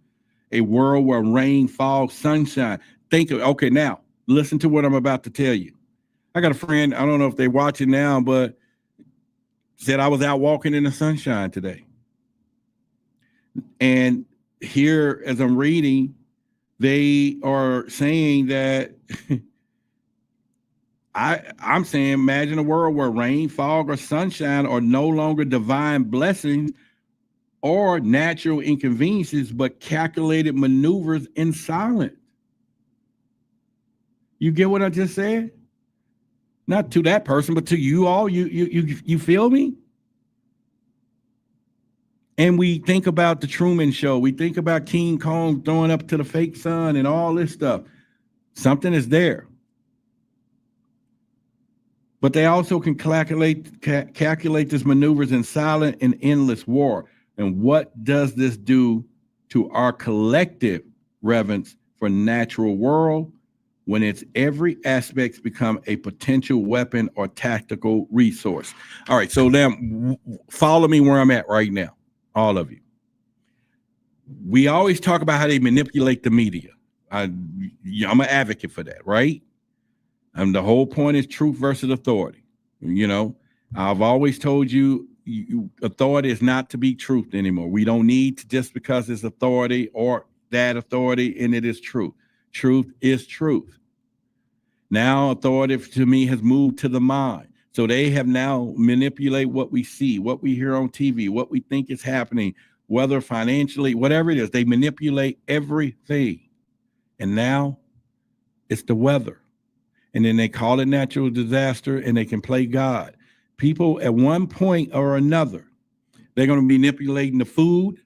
Speaker 1: A world where rain, fog, sunshine. Okay, now, listen to what I'm about to tell you. I got a friend, I don't know if they're watching now, but said I was out walking in the sunshine today. And here, as I'm reading, they are saying that I'm saying, imagine a world where rain, fog, or sunshine are no longer divine blessings or natural inconveniences, but calculated maneuvers in silence. You get what I just said? Not to that person, but to you all. You feel me? And we think about the Truman Show. We think about King Kong throwing up to the fake sun and all this stuff. Something is there. But they also can calculate these maneuvers in silent and endless war. And what does this do to our collective reverence for natural world when its every aspects become a potential weapon or tactical resource? All right, so now follow me where I'm at right now, all of you. We always talk about how they manipulate the media. I'm an advocate for that, right? And the whole point is truth versus authority. You know, I've always told you, authority is not to be truth anymore. We don't need to, just because it's authority or that authority, and it is truth. Truth is truth. Now authority to me has moved to the mind. So they have now manipulated what we see, what we hear on TV, what we think is happening, whether financially, whatever it is, they manipulate everything. And now it's the weather. And then they call it natural disaster, and they can play God. People at one point or another, they're going to be manipulating the food,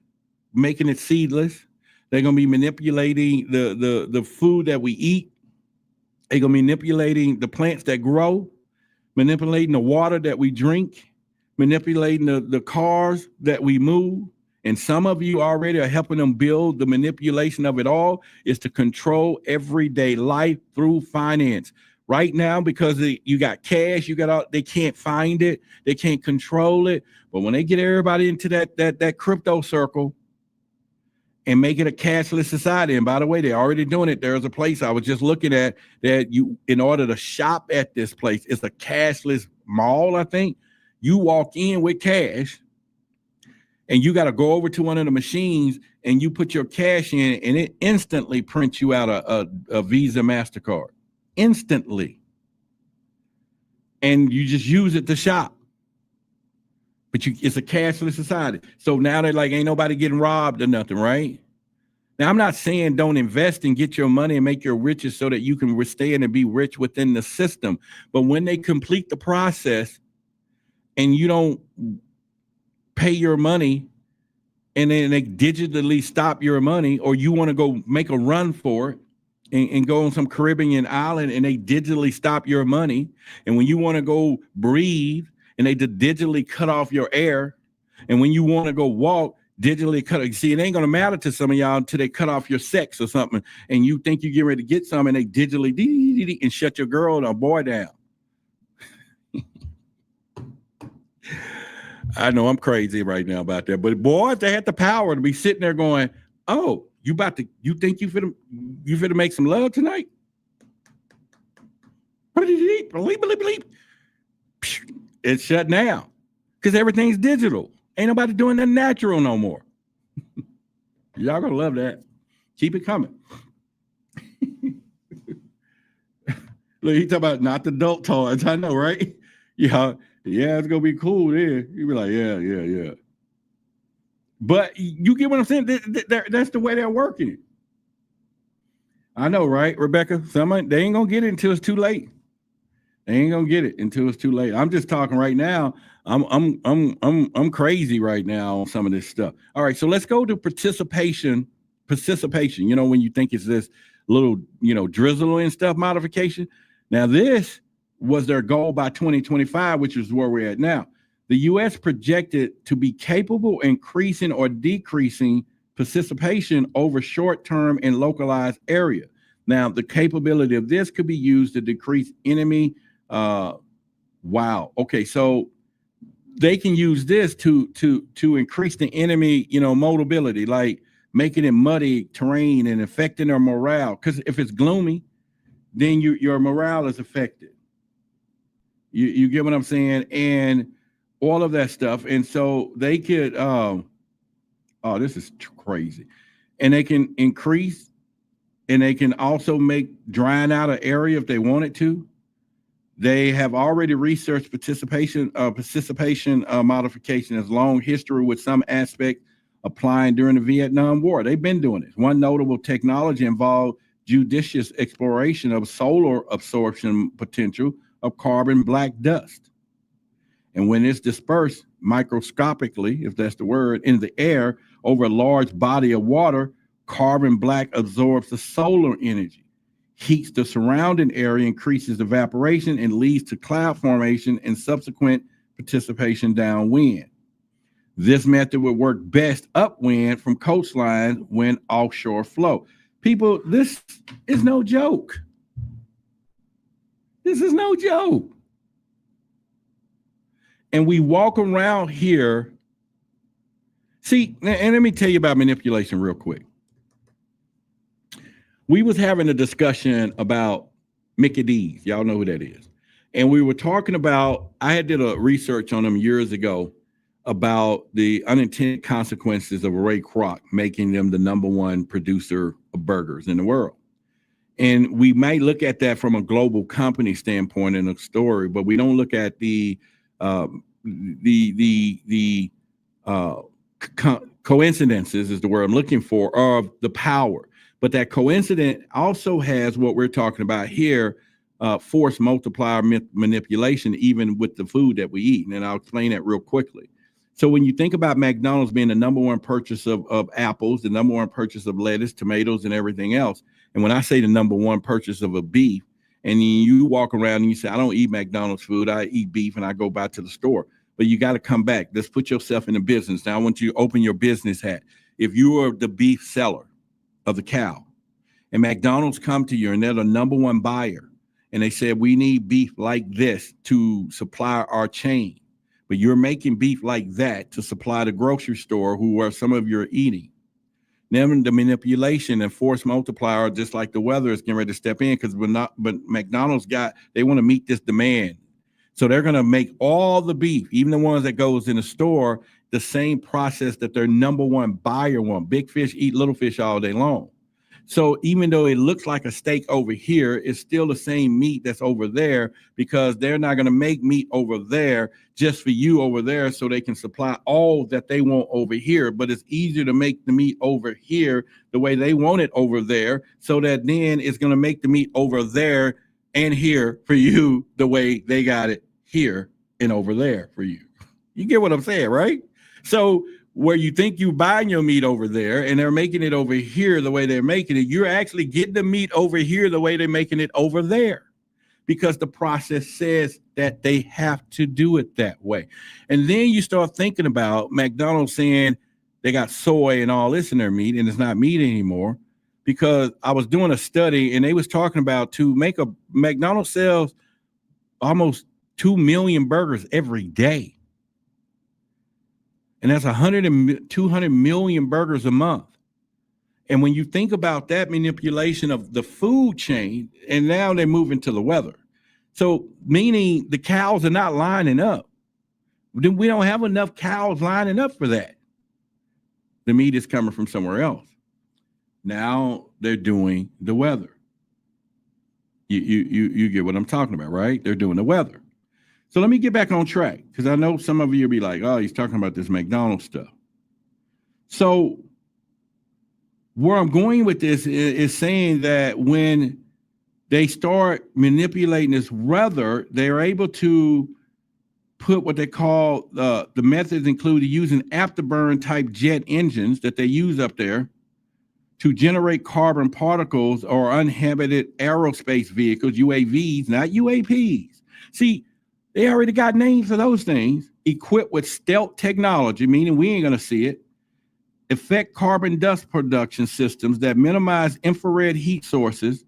Speaker 1: making it seedless. They're going to be manipulating the food that we eat. They're going to be manipulating the plants that grow, manipulating the water that we drink, manipulating the cars that we move. And some of you already are helping them build. The manipulation of it all is to control everyday life through finance. Right now, because you got cash, they can't find it, they can't control it. But when they get everybody into that crypto circle and make it a cashless society, and by the way, they're already doing it. There's a place I was just looking at that in order to shop at this place, it's a cashless mall, I think. You walk in with cash, and you got to go over to one of the machines, and you put your cash in, and it instantly prints you out a Visa, MasterCard. Instantly. And you just use it to shop. But it's a cashless society. So now they're like, ain't nobody getting robbed or nothing, right? Now, I'm not saying don't invest and get your money and make your riches so that you can withstand and be rich within the system. But when they complete the process and you don't pay your money, and then they digitally stop your money, or you want to go make a run for it, and go on some Caribbean island, and they digitally stop your money. And when you want to go breathe, and they digitally cut off your air. And when you want to go walk, digitally cut. See, it ain't going to matter to some of y'all until they cut off your sex or something. And you think you get ready to get some, and they digitally and shut your girl or boy down. I know I'm crazy right now about that. But boy, if they had the power to be sitting there going, oh, you think you finna make some love tonight? It's shut down because everything's digital. Ain't nobody doing that natural no more. Y'all gonna love that. Keep it coming. Look, he talking about not the adult toys. I know, right? Yeah, it's gonna be cool there. You be like, yeah. But you get what I'm saying? That's the way they're working. I know, right, Rebecca? They ain't gonna get it until it's too late. They ain't gonna get it until it's too late. I'm just talking right now. I'm crazy right now on some of this stuff. All right, so let's go to participation. You know, when you think it's this little, drizzle and stuff modification. Now, this was their goal by 2025, which is where we're at now. The U.S. projected to be capable of increasing or decreasing participation over short-term and localized area. Now, the capability of this could be used to decrease enemy. Wow. Okay, so they can use this to increase the enemy, mobility, like making it muddy terrain and affecting their morale. Because if it's gloomy, then your morale is affected. You get what I'm saying? And all of that stuff. And so they could Oh, this is crazy. And they can increase, and they can also make drying out an area if they wanted to. They have already researched participation modification has long history with some aspect applying during the Vietnam War. They've been doing this. One notable technology involved judicious exploration of solar absorption potential of carbon black dust. And when it's dispersed microscopically, if that's the word, in the air over a large body of water, carbon black absorbs the solar energy, heats the surrounding area, increases evaporation, and leads to cloud formation and subsequent precipitation downwind. This method would work best upwind from coastlines when offshore flow. People, this is no joke. This is no joke. And we walk around here. See, and let me tell you about manipulation real quick. We was having a discussion about Mickey D's. Y'all know who that is. And we were talking about, I did a research on them years ago about the unintended consequences of Ray Kroc making them the #1 producer of burgers in the world. And we might look at that from a global company standpoint in a story, but we don't look at the coincidences is the word I'm looking for of the power. But that coincidence also has what we're talking about here, force multiplier manipulation, even with the food that we eat. And I'll explain that real quickly. So when you think about McDonald's being the #1 purchase of apples, the #1 purchase of lettuce, tomatoes, and everything else, and when I say the #1 purchase of a beef, and you walk around and you say, I don't eat McDonald's food, I eat beef, and I go back to the store. But you got to come back. Let's put yourself in the business. Now I want you to open your business hat. If you are the beef seller of the cow, and McDonald's come to you and they're the #1 buyer, and they said, we need beef like this to supply our chain, but you're making beef like that to supply the grocery store where some of you are eating. Then the manipulation and force multiplier, just like the weather, is getting ready to step in because but McDonald's they want to meet this demand. So they're going to make all the beef, even the ones that goes in the store, the same process that their #1 buyer want. Big fish eat little fish all day long. So even though it looks like a steak over here, it's still the same meat that's over there, because they're not going to make meat over there just for you over there so they can supply all that they want over here. But it's easier to make the meat over here the way they want it over there, so that then it's going to make the meat over there and here for you the way they got it here and over there for you. You get what I'm saying, right? So where you think you buying your meat over there and they're making it over here the way they're making it, you're actually getting the meat over here the way they're making it over there, because the process says that they have to do it that way. And then you start thinking about McDonald's saying they got soy and all this in their meat, and it's not meat anymore, because I was doing a study and they was talking about to make a McDonald's sells almost 2 million burgers every day. And that's 200 million burgers a month. And when you think about that manipulation of the food chain, and now they're moving to the weather. So meaning the cows are not lining up. We don't have enough cows lining up for that. The meat is coming from somewhere else. Now they're doing the weather. You get what I'm talking about, right? They're doing the weather. So let me get back on track, because I know some of you will be like, oh, he's talking about this McDonald's stuff. So where I'm going with this is saying that when they start manipulating this weather, they're able to put what they call the methods include using afterburn type jet engines that they use up there to generate carbon particles or uninhabited aerospace vehicles, UAVs, not UAPs. See, they already got names for those things, equipped with stealth technology, meaning we ain't going to see it, effect carbon dust production systems that minimize infrared heat sources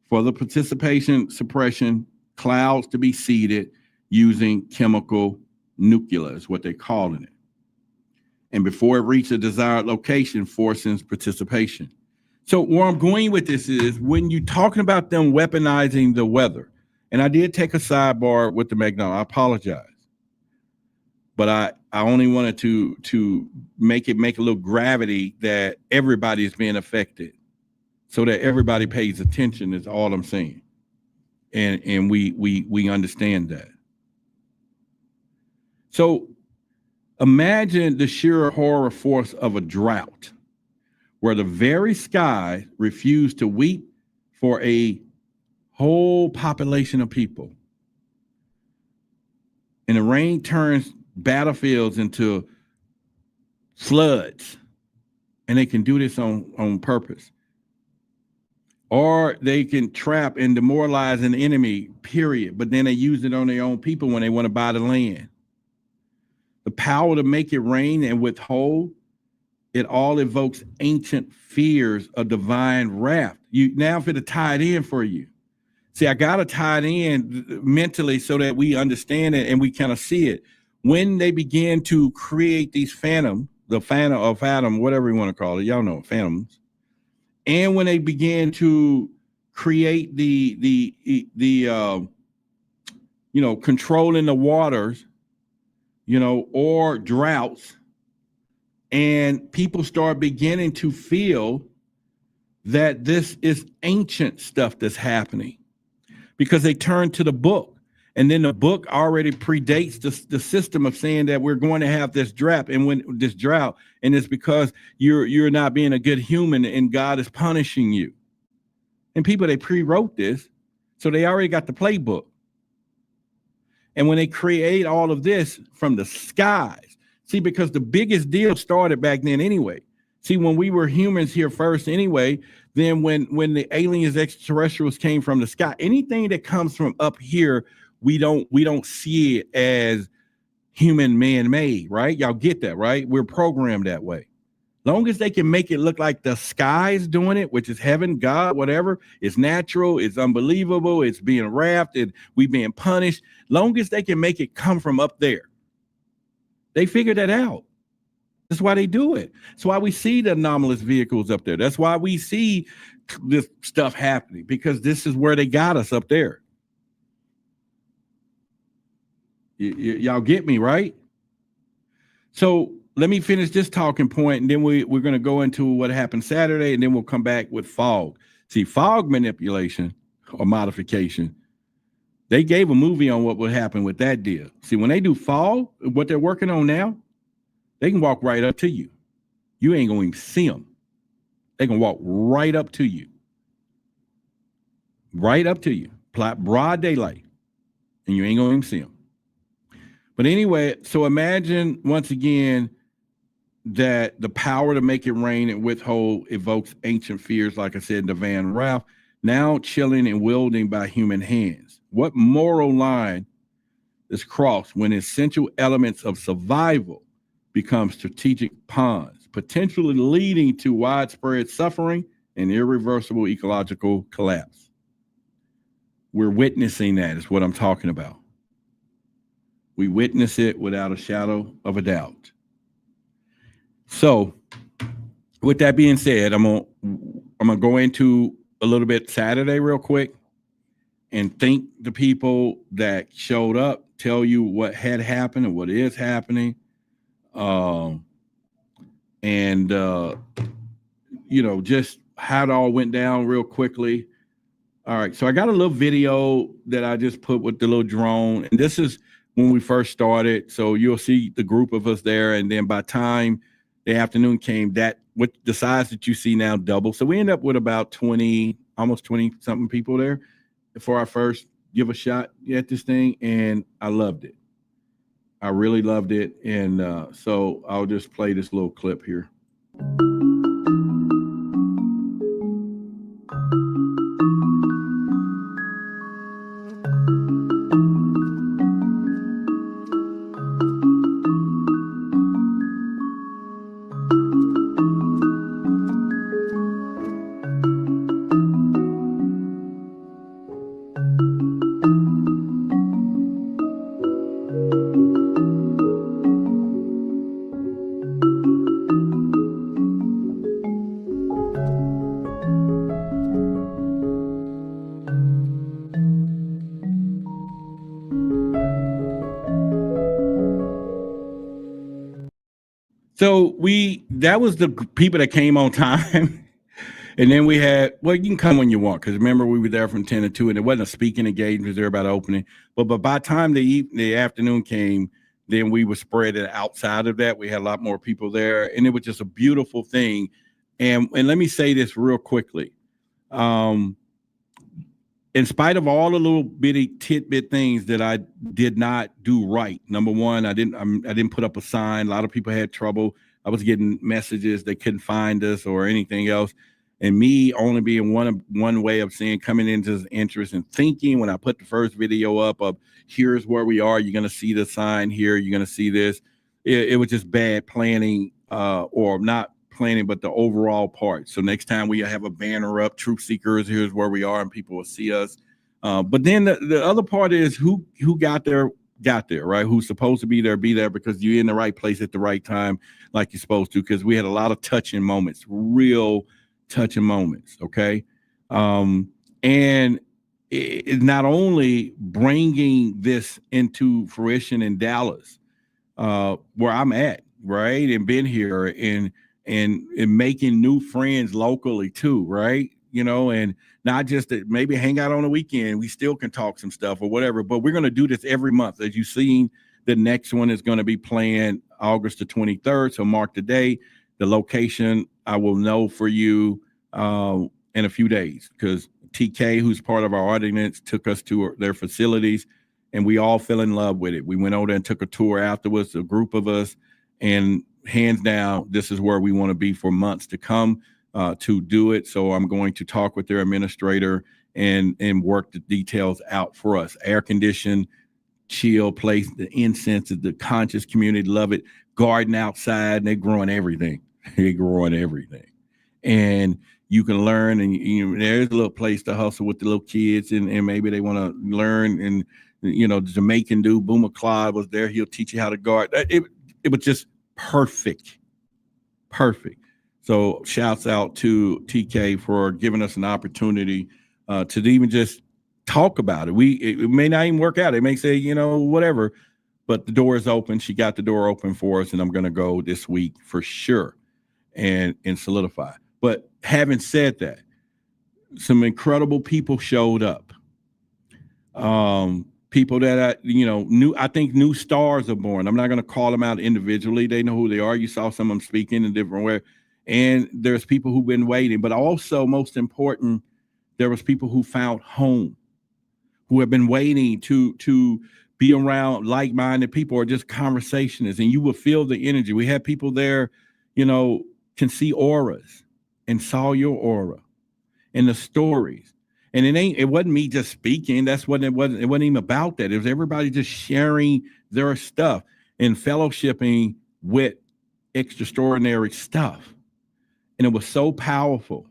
Speaker 1: for the participation suppression, clouds to be seeded using chemical nuclear is what they're calling it. And before it reaches a desired location, forcing participation. So where I'm going with this is when you're talking about them weaponizing the weather, and I did take a sidebar with the McDonald's. I apologize. But I only wanted to make a little gravity that everybody is being affected, so that everybody pays attention. Is all I'm saying, and we understand that. So imagine the sheer horror force of a drought, where the very sky refused to weep for a whole population of people, and the rain turns battlefields into floods, and they can do this on purpose. Or they can trap and demoralize an enemy, period, but then they use it on their own people when they want to buy the land. The power to make it rain and withhold, it all evokes ancient fears of divine wrath. You now for to tie it in for you. See, I got to tie it in mentally so that we understand it and we kind of see it. When they begin to create these phantom, whatever you want to call it, y'all know phantoms. And when they began to create the controlling the waters, or droughts, and people start beginning to feel that this is ancient stuff that's happening, because they turn to the book, and then the book already predates the system of saying that we're going to have this drought, and it's because you're not being a good human, and God is punishing you. And people, they pre-wrote this, so they already got the playbook. And when they create all of this from the skies, see, because the biggest deal started back then anyway. See, when we were humans here first anyway, then when the aliens, extraterrestrials came from the sky, anything that comes from up here, we don't see it as human man-made, right? Y'all get that, right? We're programmed that way. Long as they can make it look like the sky is doing it, which is heaven, God, whatever, it's natural, it's unbelievable, it's being wrapped, and we being punished. Long as they can make it come from up there, they figure that out. That's why they do it. That's why we see the anomalous vehicles up there. That's why we see this stuff happening, because this is where they got us up there. Y'all get me, right? So let me finish this talking point, and then we're going to go into what happened Saturday, and then we'll come back with fog. See, fog manipulation or modification, they gave a movie on what would happen with that deal. See, when they do fog, what they're working on now, they can walk right up to you. You ain't going to even see them. They can walk right up to you. Right up to you. Broad daylight. And you ain't going to even see them. But anyway, so imagine once again that the power to make it rain and withhold evokes ancient fears, like I said, the Van Ralph, now chilling and wielding by human hands. What moral line is crossed when essential elements of survival become strategic pawns, potentially leading to widespread suffering and irreversible ecological collapse? We're witnessing that, is what I'm talking about. We witness it without a shadow of a doubt. So, with that being said, I'm gonna go into a little bit Saturday real quick, and thank the people that showed up, tell you what had happened and what is happening, just how it all went down real quickly. All right, so I got a little video that I just put with the little drone, and this is when we first started. So you'll see the group of us there, and then by time the afternoon came, that with the size that you see now double. So we end up with about 20, almost 20 something people there for our first give a shot at this thing, and I loved it. I really loved it, and so I'll just play this little clip here. So that was the people that came on time. And then we had, well, you can come when you want, because remember we were there from 10 to 2, and it wasn't a speaking engagement, it was about opening. But by the time the afternoon came, then we were spread outside of that. We had a lot more people there, and it was just a beautiful thing. And let me say this real quickly. In spite of all the little bitty tidbit things that I did not do right, number one, I didn't put up a sign. A lot of people had trouble. I was getting messages they couldn't find us or anything else. And me only being one way of seeing, coming into this interest and thinking, when I put the first video up of here's where we are, you're going to see the sign here, you're going to see this. It was just bad planning, or not planning, but the overall part. So next time we have a banner up, Truth Seekers, here's where we are, and people will see us. But then the other part is who got there, right? Who's supposed to be there, because you're in the right place at the right time, like you're supposed to, because we had a lot of touching moments, real touching moments. Okay. And it's not only bringing this into fruition in Dallas, where I'm at, right, and been here, and making new friends locally too, right? And not just that maybe hang out on the weekend, we still can talk some stuff or whatever, but we're going to do this every month. As you've seen, the next one is going to be planned August the 23rd, so mark the day. The location I will know for you in a few days, because TK, who's part of our audience, took us to their facilities, and we all fell in love with it. We went over there and took a tour afterwards, a group of us, and hands down, this is where we want to be for months to come to do it. So I'm going to talk with their administrator and work the details out for us. Air conditioned, chill place, the incense, the conscious community love it. Garden outside, and they're growing everything. They're growing everything. And you can learn, and there's a little place to hustle with the little kids, and maybe they want to learn. And the Jamaican dude, Boomer Clyde, was there. He'll teach you how to guard. It was just perfect. So shouts out to TK for giving us an opportunity to even just talk about it. It may not even work out. It may say, whatever, but the door is open. She got the door open for us, and I'm going to go this week for sure and solidify. But having said that, some incredible people showed up. People that I think new stars are born. I'm not going to call them out individually. They know who they are. You saw some of them speaking in different ways. And there's people who've been waiting. But also, most important, there was people who found home, who have been waiting to be around like-minded people, or just conversationists. And you will feel the energy. We had people there, can see auras, and saw your aura and the stories. And it wasn't me just speaking. That's what it wasn't. It wasn't even about that. It was everybody just sharing their stuff and fellowshipping with extraordinary stuff. And it was so powerful.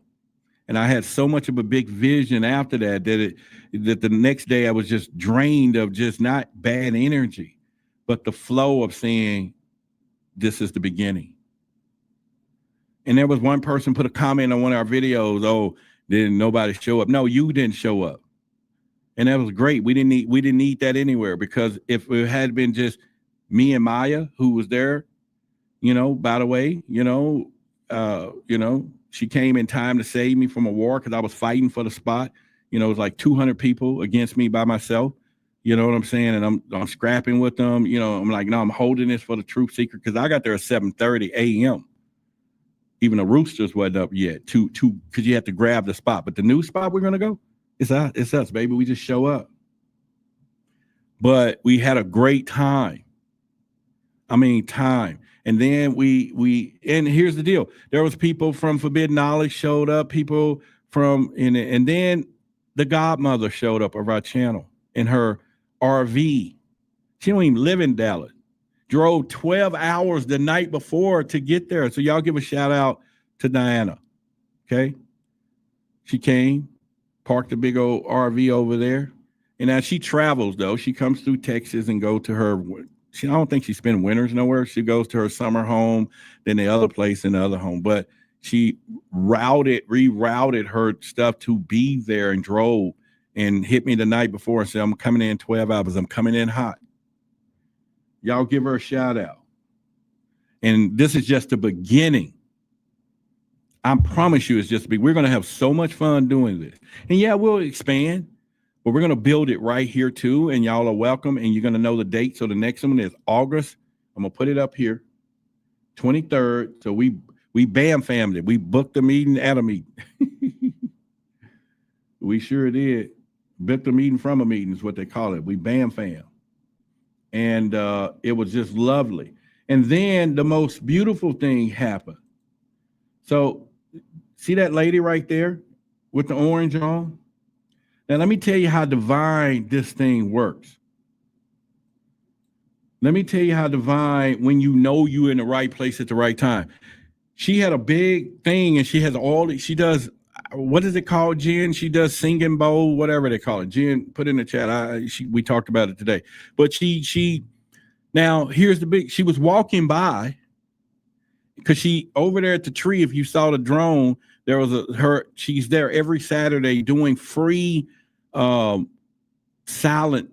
Speaker 1: And I had so much of a big vision after that that the next day I was just drained of just not bad energy, but the flow of saying, this is the beginning. And there was one person put a comment on one of our videos, oh, didn't nobody show up? No, you didn't show up. And that was great. We didn't need that anywhere, because if it had been just me and Maya, who was there, by the way, she came in time to save me from a war, because I was fighting for the spot. It was like 200 people against me by myself. You know what I'm saying? And I'm scrapping with them. I'm like, no, I'm holding this for the Truth Seeker, because I got there at 7:30 a.m. Even the roosters wasn't up yet, because you have to grab the spot. But the new spot we're going to go, it's us, baby. We just show up. But we had a great time. And then and here's the deal. There was people from Forbidden Knowledge showed up, people from, and then the godmother showed up of our channel in her RV. She don't even live in Dallas. Drove 12 hours the night before to get there. So y'all give a shout out to Diana. Okay. She came, parked a big old RV over there. And as she travels, though, she comes through Texas and go to her. I don't think she spends winters nowhere. She goes to her summer home, then the other place in the other home. But she rerouted her stuff to be there, and drove and hit me the night before and said, I'm coming in 12 hours. I'm coming in hot. Y'all give her a shout out. And this is just the beginning. I promise you, it's just we're going to have so much fun doing this. And yeah, we'll expand, but we're going to build it right here too. And y'all are welcome. And you're going to know the date. So the next one is August. I'm going to put it up here, 23rd. So we bam family. We booked a meeting at a meeting. We sure did. Booked a meeting from a meeting is what they call it. We bam fam. And it was just lovely. And then the most beautiful thing happened. So see that lady right there with the orange on? Now, let me tell you how divine this thing works. Let me tell you how divine when you know you're in the right place at the right time. She had a big thing and she has she does, what is it called, Jen? She does singing bowl, whatever they call it. Jen, put in the chat. We talked about it today. But now here's she was walking by because she over there at the tree, if you saw the drone, there was she's there every Saturday doing free silent,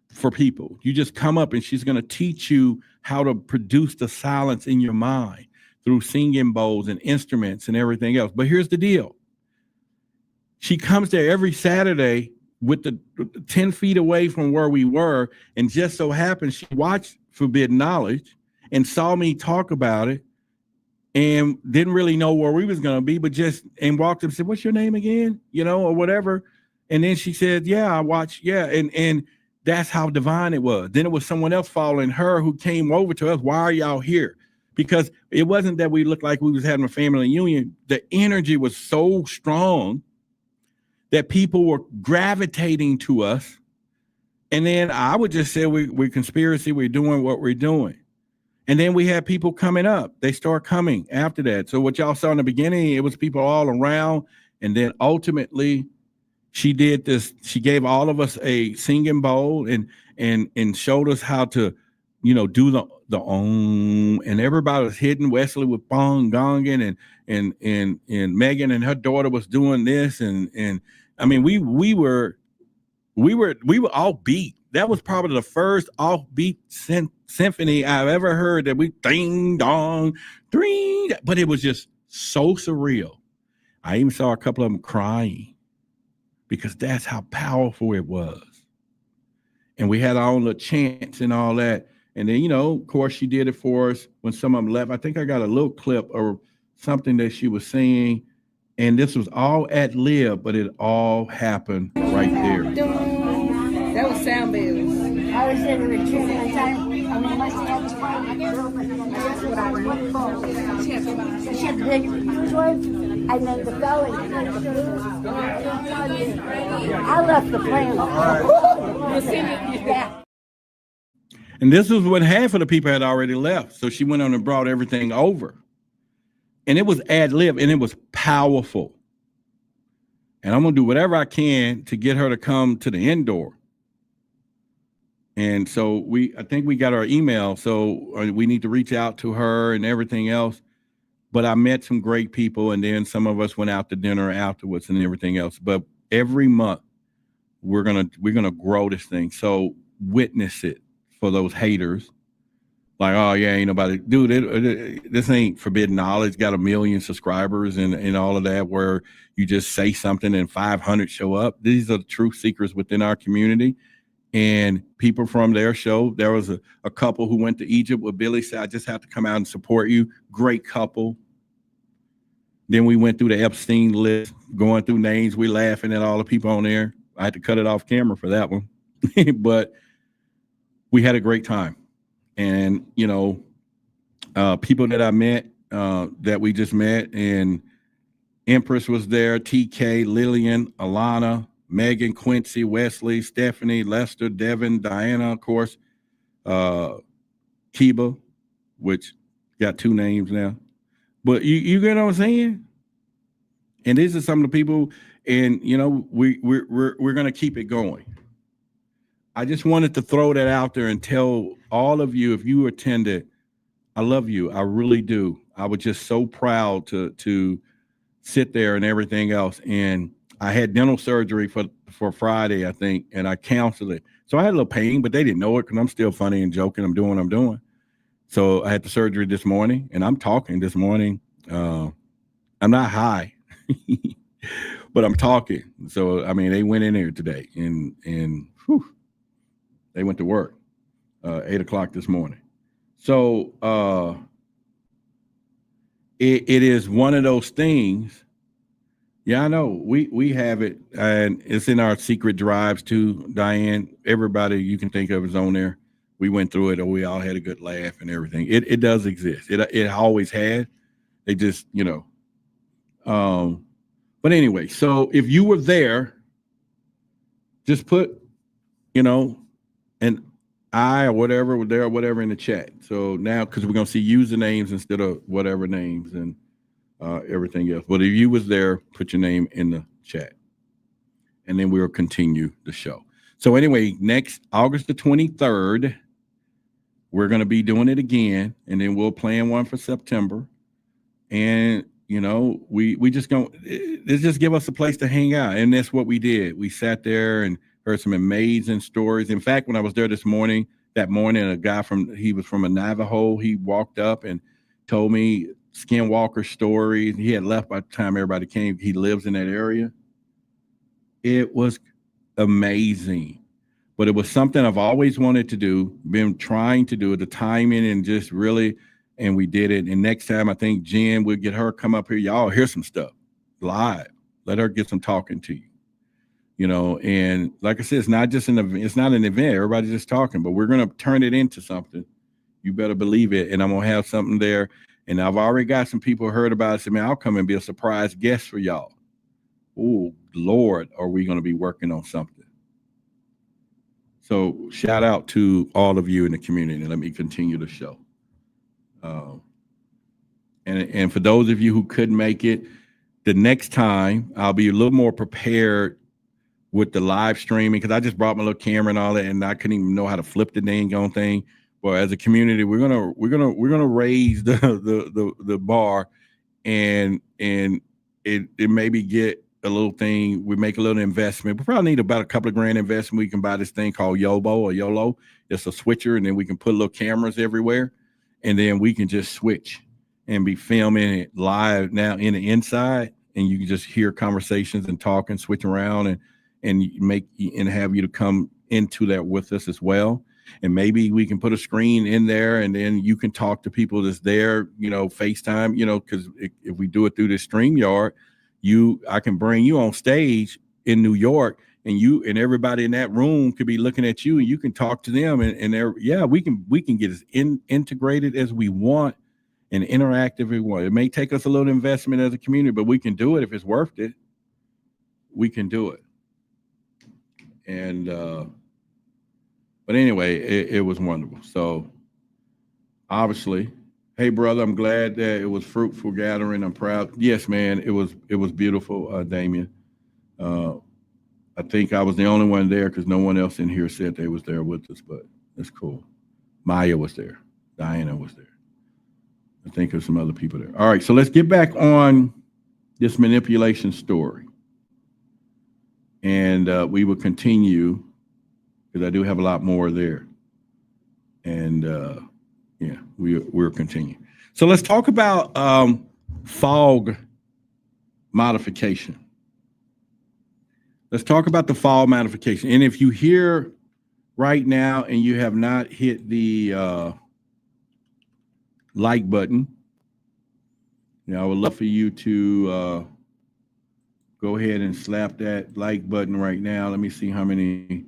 Speaker 1: for people. You just come up and she's going to teach you how to produce the silence in your mind through singing bowls and instruments and everything else. But here's the deal. She comes there every Saturday with the 10 feet away from where we were. And just so happened, she watched Forbidden Knowledge and saw me talk about it and didn't really know where we was going to be, but and walked up and said, what's your name again? Or whatever. And then she said, yeah, I watched. Yeah. And that's how divine it was. Then it was someone else following her who came over to us. Why are y'all here? Because it wasn't that we looked like we was having a family union. The energy was so strong that people were gravitating to us. And then I would just say we're conspiracy. We're doing what we're doing. And then we had people coming up. They start coming after that. So what y'all saw in the beginning, it was people all around. And then ultimately she did this. She gave all of us a singing bowl and showed us how to, do the om. And everybody was hitting. Wesley with bong gonging and Megan and her daughter was doing this. And I mean, we were all beat. That was probably the first offbeat symphony I've ever heard that we ding dong, ding, but it was just so surreal. I even saw a couple of them crying because that's how powerful it was. And we had our own little chants and all that. And then, of course, she did it for us when some of them left. I think I got a little clip or something that she was saying. And this was all ad lib, but it all happened right there.
Speaker 2: That was sound bells.
Speaker 3: I was in a retreat one time. I mean, my dad's that's what I went for. She had the big huge ones. I made the belly. I left the planet. Yeah.
Speaker 1: And this was when half of the people had already left. So she went on and brought everything over. And it was ad lib and it was powerful. And I'm going to do whatever I can to get her to come to the indoor. And so I think we got our email. So we need to reach out to her and everything else. But I met some great people. And then some of us went out to dinner afterwards and everything else. But every month we're going to grow this thing. So witness it for those haters. Like, oh, yeah, ain't nobody. Dude, this ain't Forbidden Knowledge. Got 1 million subscribers and all of that where you just say something and 500 show up. These are the truth seekers within our community. And people from their show, there was a couple who went to Egypt with Billy said, I just have to come out and support you. Great couple. Then we went through the Epstein list, going through names. We laughing at all the people on there. I had to cut it off camera for that one. But we had a great time. And, people that I met, that we just met, and Empress was there, TK, Lillian, Alana, Megan, Quincy, Wesley, Stephanie, Lester, Devin, Diana, of course, Kiba, which got 2 names now. But you get what I'm saying? And these are some of the people, and we're gonna keep it going. I just wanted to throw that out there and tell all of you, if you attended, I love you. I really do. I was just so proud to sit there and everything else. And I had dental surgery for Friday, I think, and I counseled it. So I had a little pain, but they didn't know it because I'm still funny and joking. I'm doing what I'm doing. So I had the surgery this morning, and I'm talking this morning. I'm not high, but I'm talking. So I mean, they went in there today, and whew, they went to work 8 o'clock this morning. So it is one of those things. Yeah, I know. We have it, and it's in our secret drives too, Diane. Everybody you can think of is on there. We went through it, and we all had a good laugh and everything. It does exist. It always had. They just, but anyway, so if you were there, just put, an I or whatever in the chat. So now, because we're gonna see usernames instead of whatever names and everything else. But if you was there, put your name in the chat, and then we'll continue the show. So anyway, next August the 23rd, we're gonna be doing it again, and then we'll plan one for September. And we just gonna just give us a place to hang out, and that's what we did. We sat there and heard some amazing stories. In fact, when I was there that morning, a guy he was from a Navajo. He walked up and told me Skinwalker stories. He had left by the time everybody came. He lives in that area. It was amazing, but it was something I've always wanted to do, been trying to do it, the timing and just really, and we did it. And next time, I think Jen, we'll get her come up here. Y'all hear some stuff live. Let her get some talking to you. And like I said, it's not just it's not an event. Everybody's just talking, but we're going to turn it into something. You better believe it. And I'm going to have something there. And I've already got some people who heard about it. Say, man, I'll come and be a surprise guest for y'all. Oh, Lord, are we going to be working on something? So shout out to all of you in the community. Let me continue the show. And for those of you who couldn't make it, the next time I'll be a little more prepared with the live streaming, because I just brought my little camera and all that, and I couldn't even know how to flip the dang on thing. But as a community, we're gonna raise the bar, and it maybe get a little thing. We make a little investment. We probably need about a couple of grand investment. We can buy this thing called YOLO. It's a switcher, and then we can put little cameras everywhere, and then we can just switch and be filming it live now in the inside, and you can just hear conversations and talk and switch around and have you to come into that with us as well. And maybe we can put a screen in there, and then you can talk to people that's there, FaceTime, because if we do it through this StreamYard, I can bring you on stage in New York, and you and everybody in that room could be looking at you, and you can talk to them, we can get as integrated as we want and interactive as we want. It may take us a little investment as a community, but we can do it if it's worth it. We can do it. And but anyway, it was wonderful. So obviously, hey brother, I'm glad that it was fruitful gathering. I'm proud. Yes, man, it was beautiful, Damien. I think I was the only one there because no one else in here said they was there with us, but that's cool. Maya was there. Diana was there. I think there's some other people there. All right, so let's get back on this manipulation story. And we will continue, because I do have a lot more there. And we'll continue. So let's talk about fog modification. Let's talk about the fog modification. And if you hear right now and you have not hit the like button, I would love for you to go ahead and slap that like button right now. Let me see how many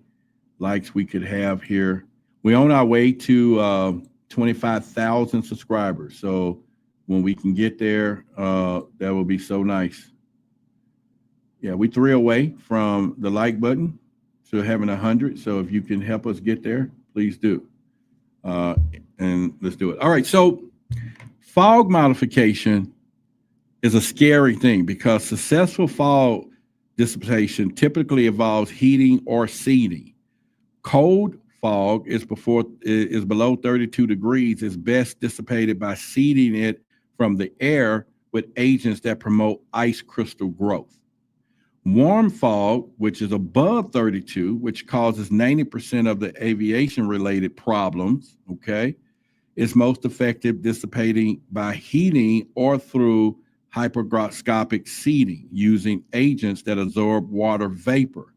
Speaker 1: likes we could have here. We're on our way to 25,000 subscribers. So when we can get there, that will be so nice. Yeah, we 3 away from the like button to having 100. So if you can help us get there, please do. And let's do it. All right, so fog modification is a scary thing, because successful fog dissipation typically involves heating or seeding. Cold fog is below 32 degrees, is best dissipated by seeding it from the air with agents that promote ice crystal growth. Warm fog, which is above 32, which causes 90% of the aviation related problems, okay, is most effective dissipating by heating or through hyperoscopic seeding using agents that absorb water vapor.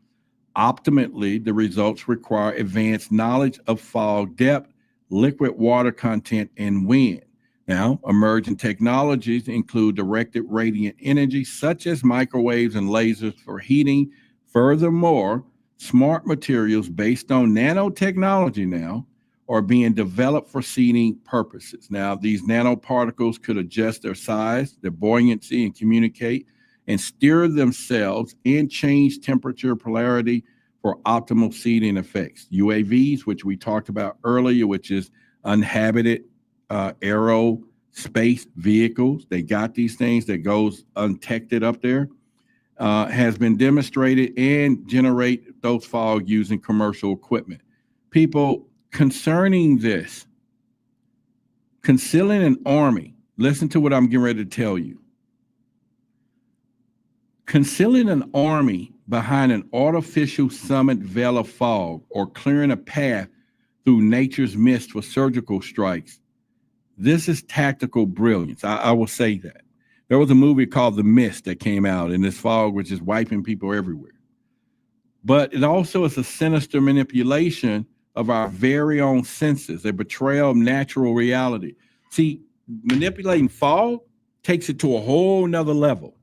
Speaker 1: Optimally, the results require advanced knowledge of fog depth, liquid water content, and wind. Now, emerging technologies include directed radiant energy, such as microwaves and lasers for heating. Furthermore, smart materials based on nanotechnology now are being developed for seeding purposes. Now, these nanoparticles could adjust their size, their buoyancy, and communicate and steer themselves and change temperature polarity for optimal seeding effects. UAVs, which we talked about earlier, which is uninhabited aerospace vehicles. They got these things that goes untected up there, has been demonstrated and generate those fog using commercial equipment. People, concerning this, concealing an army, listen to what I'm getting ready to tell you. Concealing an army behind an artificial summit veil of fog or clearing a path through nature's mist for surgical strikes. This is tactical brilliance. I will say that. There was a movie called The Mist that came out, and this fog was just wiping people everywhere. But it also is a sinister manipulation of our very own senses, a betrayal of natural reality. See, manipulating fog takes it to a whole nother level.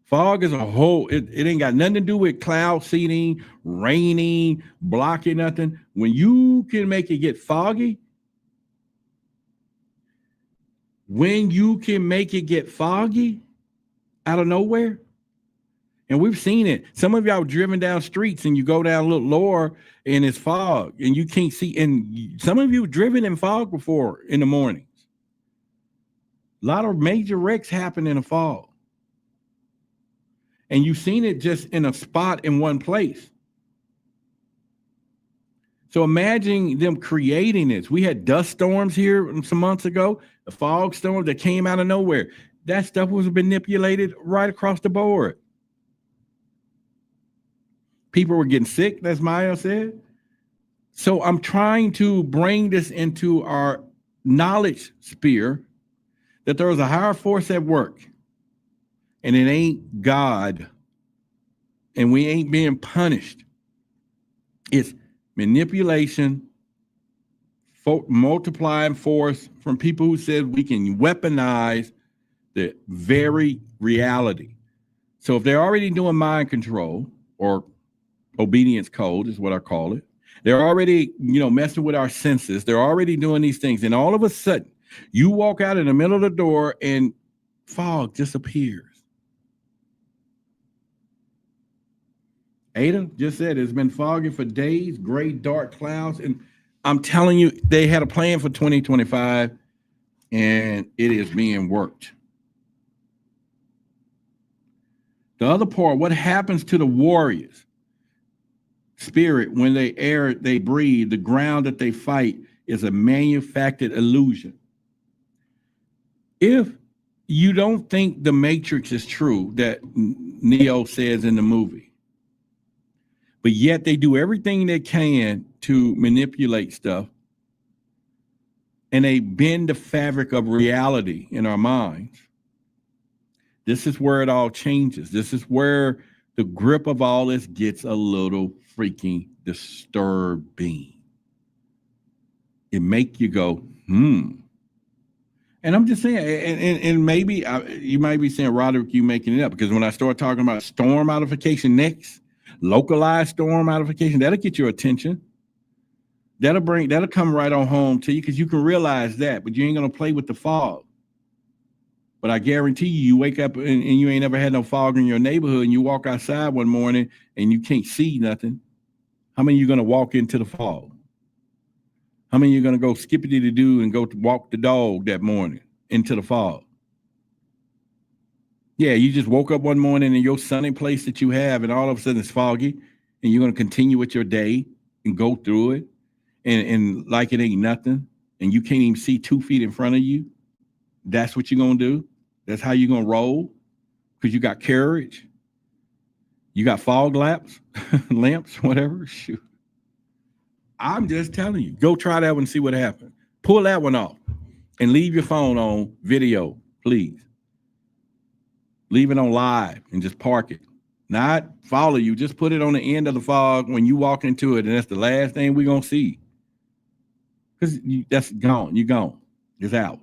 Speaker 1: Fog is a whole, it ain't got nothing to do with cloud seeding, raining, blocking, nothing. When you can make it get foggy, out of nowhere, and we've seen it. Some of y'all driven down streets and you go down a little lower and it's fog and you can't see. And some of you driven in fog before in the mornings. A lot of major wrecks happen in a fog. And you've seen it just in a spot in one place. So imagine them creating this. We had dust storms here some months ago, the fog storm that came out of nowhere. That stuff was manipulated right across the board. People were getting sick, as Maya said. So I'm trying to bring this into our knowledge sphere that there is a higher force at work, and it ain't God, and we ain't being punished. It's manipulation, multiplying force from people who said we can weaponize the very reality. So if they're already doing mind control or obedience code is what I call it. They're already, messing with our senses. They're already doing these things. And all of a sudden, you walk out in the middle of the door and fog disappears. Ada just said it's been foggy for days, gray, dark clouds. And I'm telling you, they had a plan for 2025 and it is being worked. The other part, what happens to the warriors? Spirit, when they air, they breathe, the ground that they fight is a manufactured illusion. If you don't think the Matrix is true, that Neo says in the movie, but yet they do everything they can to manipulate stuff, and they bend the fabric of reality in our minds, this is where it all changes. This is where the grip of all this gets a little freaking disturbing. It make you go, And I'm just saying, and maybe you might be saying, Roderick, you making it up, because when I start talking about storm modification next, localized storm modification, that'll get your attention. That'll come right on home to you, because you can realize that, but you ain't gonna play with the fog. But I guarantee you wake up and you ain't never had no fog in your neighborhood, and you walk outside one morning and you can't see nothing. How many of you going to walk into the fog? How many of you going to go skippity-doo and go to walk the dog that morning into the fog? Yeah, you just woke up one morning in your sunny place that you have, and all of a sudden it's foggy, and you're going to continue with your day and go through it and like it ain't nothing, and you can't even see 2 feet in front of you. That's what you're going to do. That's how you're going to roll, because you got courage. You got fog lamps, whatever. Shoot. I'm just telling you, go try that one and see what happens. Pull that one off and leave your phone on video, please. Leave it on live and just park it. Not follow you. Just put it on the end of the fog when you walk into it, and that's the last thing we're going to see. Because that's gone. You're gone. It's out.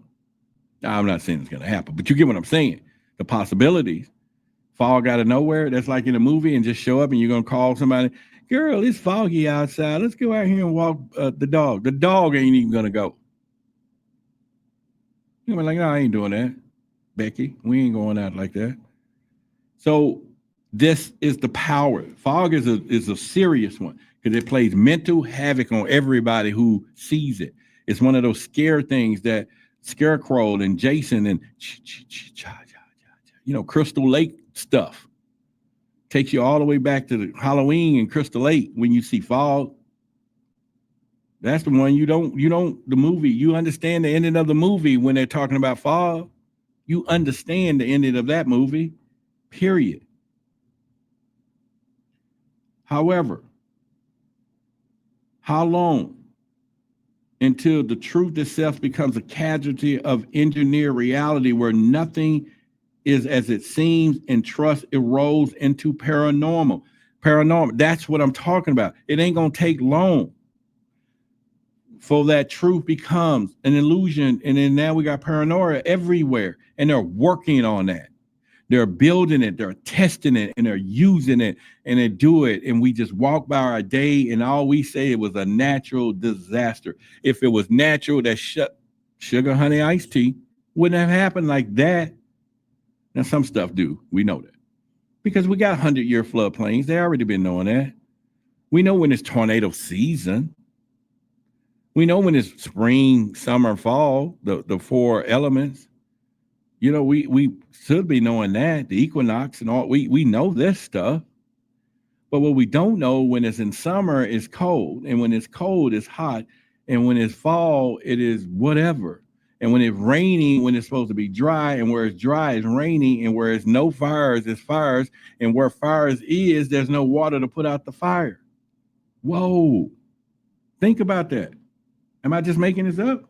Speaker 1: I'm not saying it's going to happen, but you get what I'm saying. The possibilities. Fog out of nowhere. That's like in a movie and just show up and you're going to call somebody, girl, it's foggy outside. Let's go out here and walk the dog. The dog ain't even going to go. You're like, no, I ain't doing that, Becky. We ain't going out like that. So this is the power. Fog is a serious one because it plays mental havoc on everybody who sees it. It's one of those scare things that Scarecrow and Jason and Crystal Lake stuff takes you all the way back to the Halloween and Crystal Lake when you see fog. That's the one the movie, you understand the ending of the movie when they're talking about fog. You understand the ending of that movie, period. However, how long until the truth itself becomes a casualty of engineered reality where nothing is as it seems and trust erodes into paranormal? That's what I'm talking about. It ain't going to take long for that truth becomes an illusion. And then now we got paranoia everywhere, and they're working on that. They're building it, they're testing it, and they're using it, and they do it. And we just walk by our day, and all we say it was a natural disaster. If it was natural, that sugar, honey, iced tea wouldn't have happened like that. Now, some stuff do. We know that. Because we got 100-year floodplains. They already been knowing that. We know when it's tornado season. We know when it's spring, summer, fall, the four elements. We should be knowing that, the equinox and all. We know this stuff. But what we don't know, when it's in summer, it's cold. And when it's cold, it's hot. And when it's fall, it is whatever. And when it's raining, when it's supposed to be dry, and where it's dry, it's raining. And where it's no fires, it's fires. And where fires is, there's no water to put out the fire. Whoa. Think about that. Am I just making this up?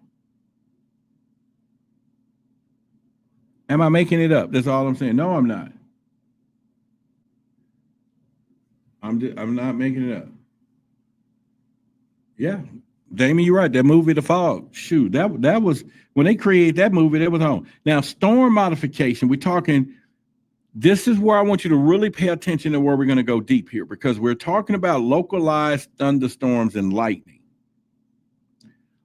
Speaker 1: Am I making it up? That's all I'm saying. No, I'm not. I'm not making it up. Yeah. Damien, you're right. That movie, The Fog. Shoot, that was when they created that movie, that was on. Now, storm modification, we're talking, this is where I want you to really pay attention to where we're going to go deep here, because we're talking about localized thunderstorms and lightning.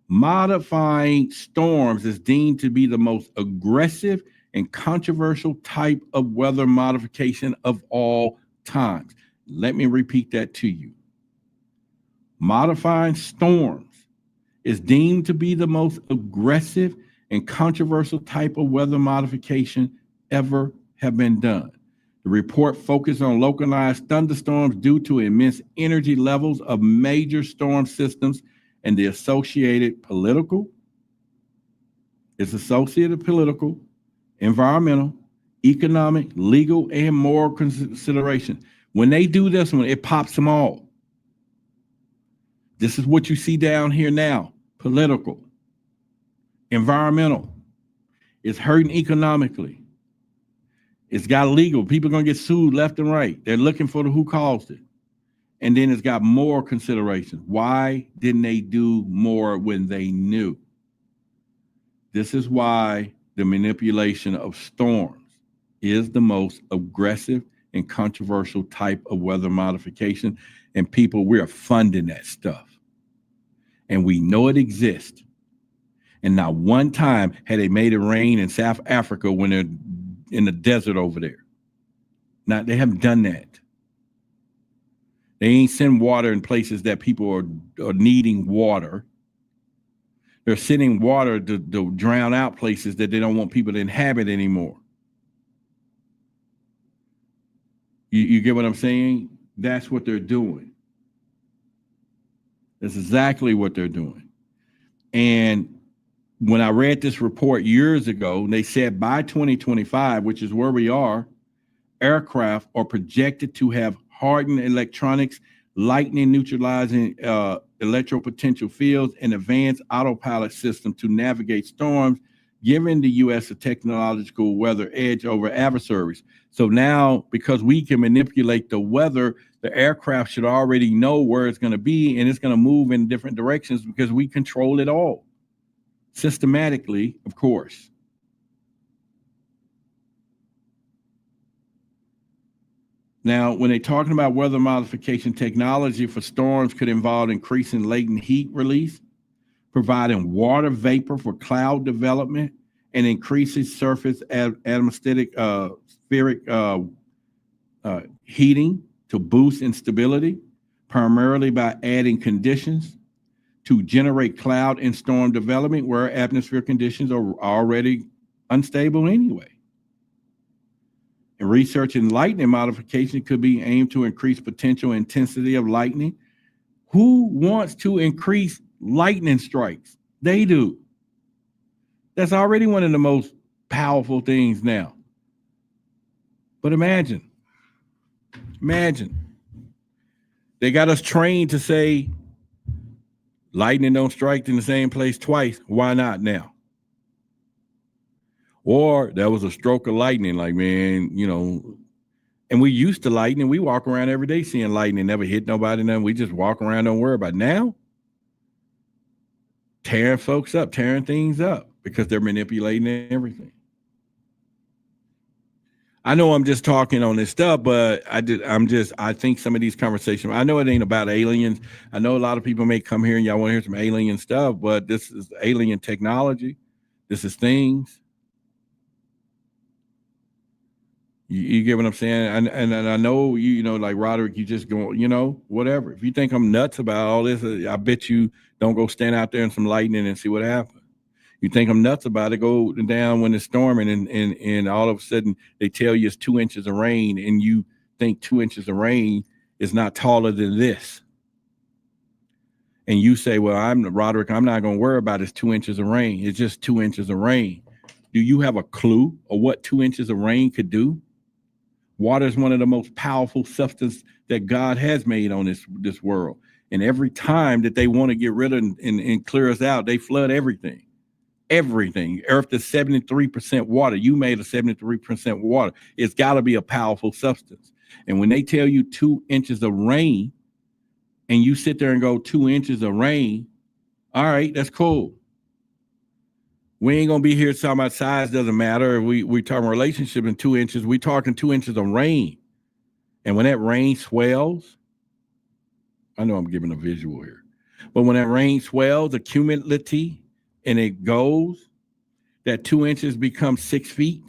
Speaker 1: Modifying storms is deemed to be the most aggressive and controversial type of weather modification of all times. Let me repeat that to you. Modifying storms is deemed to be the most aggressive and controversial type of weather modification ever have been done. The report focused on localized thunderstorms due to immense energy levels of major storm systems and the associated political, environmental, economic, legal, and moral consideration. When they do this one, it pops them all. This is what you see down here now. Political, environmental. It's hurting economically. It's got legal. People are going to get sued left and right. They're looking for who caused it. And then it's got more consideration. Why didn't they do more when they knew? This is why the manipulation of storms is the most aggressive and controversial type of weather modification. And people, we're funding that stuff. And we know it exists. And not one time had they made it rain in South Africa when they're in the desert over there. Now, they haven't done that. They ain't send water in places that people are needing water. They're sending water to drown out places that they don't want people to inhabit anymore. You get what I'm saying? That's what they're doing. That's exactly what they're doing. And when I read this report years ago, they said by 2025, which is where we are, aircraft are projected to have hardened electronics, lightning neutralizing electropotential fields, and advanced autopilot system to navigate storms, giving the U.S. a technological weather edge over adversaries. So now, because we can manipulate the weather, the aircraft should already know where it's going to be, and it's going to move in different directions because we control it all. Systematically, of course. Now, when they're talking about weather modification technology for storms could involve increasing latent heat release, providing water vapor for cloud development, and increasing surface atmospheric spheric heating to boost instability, primarily by adding conditions to generate cloud and storm development where atmospheric conditions are already unstable anyway. And research in lightning modification could be aimed to increase potential intensity of lightning. Who wants to increase lightning strikes? They do. That's already one of the most powerful things now. But imagine, they got us trained to say lightning don't strike in the same place twice. Why not now? Or that was a stroke of lightning, like, man, you know, and we used to lightning. We walk around every day seeing lightning, never hit nobody, nothing. We just walk around, don't worry about it. Now, tearing folks up, tearing things up because they're manipulating everything. I know I'm just talking on this stuff, but I think some of these conversations, I know it ain't about aliens. I know a lot of people may come here and y'all want to hear some alien stuff, but this is alien technology. This is things. You get what I'm saying? And I know, you know, like Roderick, you just go, you know, whatever. If you think I'm nuts about all this, I bet you don't go stand out there in some lightning and see what happens. You think I'm nuts about it, go down when it's storming and all of a sudden they tell you it's 2 inches of rain and you think 2 inches of rain is not taller than this. And you say, well, Roderick, I'm not going to worry about it's 2 inches of rain. It's just 2 inches of rain. Do you have a clue of what 2 inches of rain could do? Water is one of the most powerful substances that God has made on this world. And every time that they want to get rid of and clear us out, they flood everything. Everything. Earth is 73% water. You made a 73% water. It's got to be a powerful substance. And when they tell you 2 inches of rain, and you sit there and go 2 inches of rain, all right, that's cool. We ain't gonna be here talking about size, doesn't matter. We talking relationship in 2 inches. We talking 2 inches of rain. And when that rain swells, I know I'm giving a visual here, but when that rain swells, the cumulativity, and it goes, that 2 inches becomes 6 feet.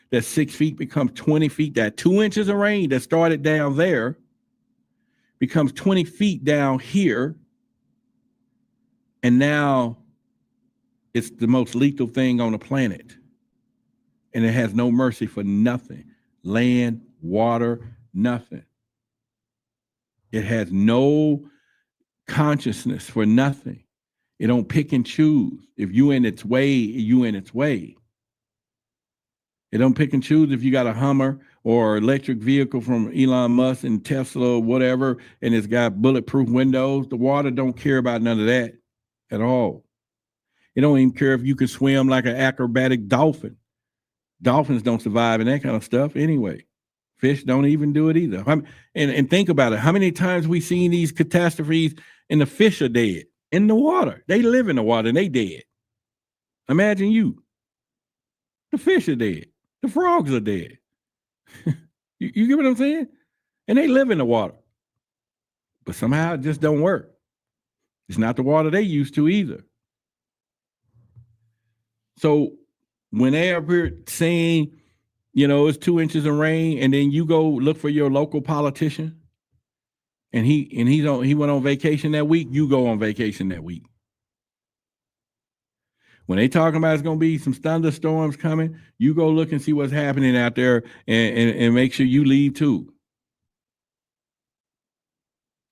Speaker 1: That 6 feet becomes 20 feet. That 2 inches of rain that started down there becomes 20 feet down here. And now it's the most lethal thing on the planet. And it has no mercy for nothing. Land, water, nothing. It has no consciousness for nothing. It don't pick and choose. If you in its way, you in its way. It don't pick and choose if you got a Hummer or electric vehicle from Elon Musk and Tesla or whatever, and it's got bulletproof windows. The water don't care about none of that at all. It don't even care if you can swim like an acrobatic dolphin. Dolphins don't survive in that kind of stuff anyway. Fish don't even do it either. And think about it. How many times we seen these catastrophes and the fish are dead in the water? They live in the water and they dead. Imagine you. The fish are dead. The frogs are dead. You get what I'm saying? And they live in the water. But somehow it just don't work. It's not the water they used to either. So when they're up here saying, you know, it's 2 inches of rain, and then you go look for your local politician, and he went on vacation that week, you go on vacation that week. When they talking about it's gonna be some thunderstorms coming, you go look and see what's happening out there, and make sure you leave too.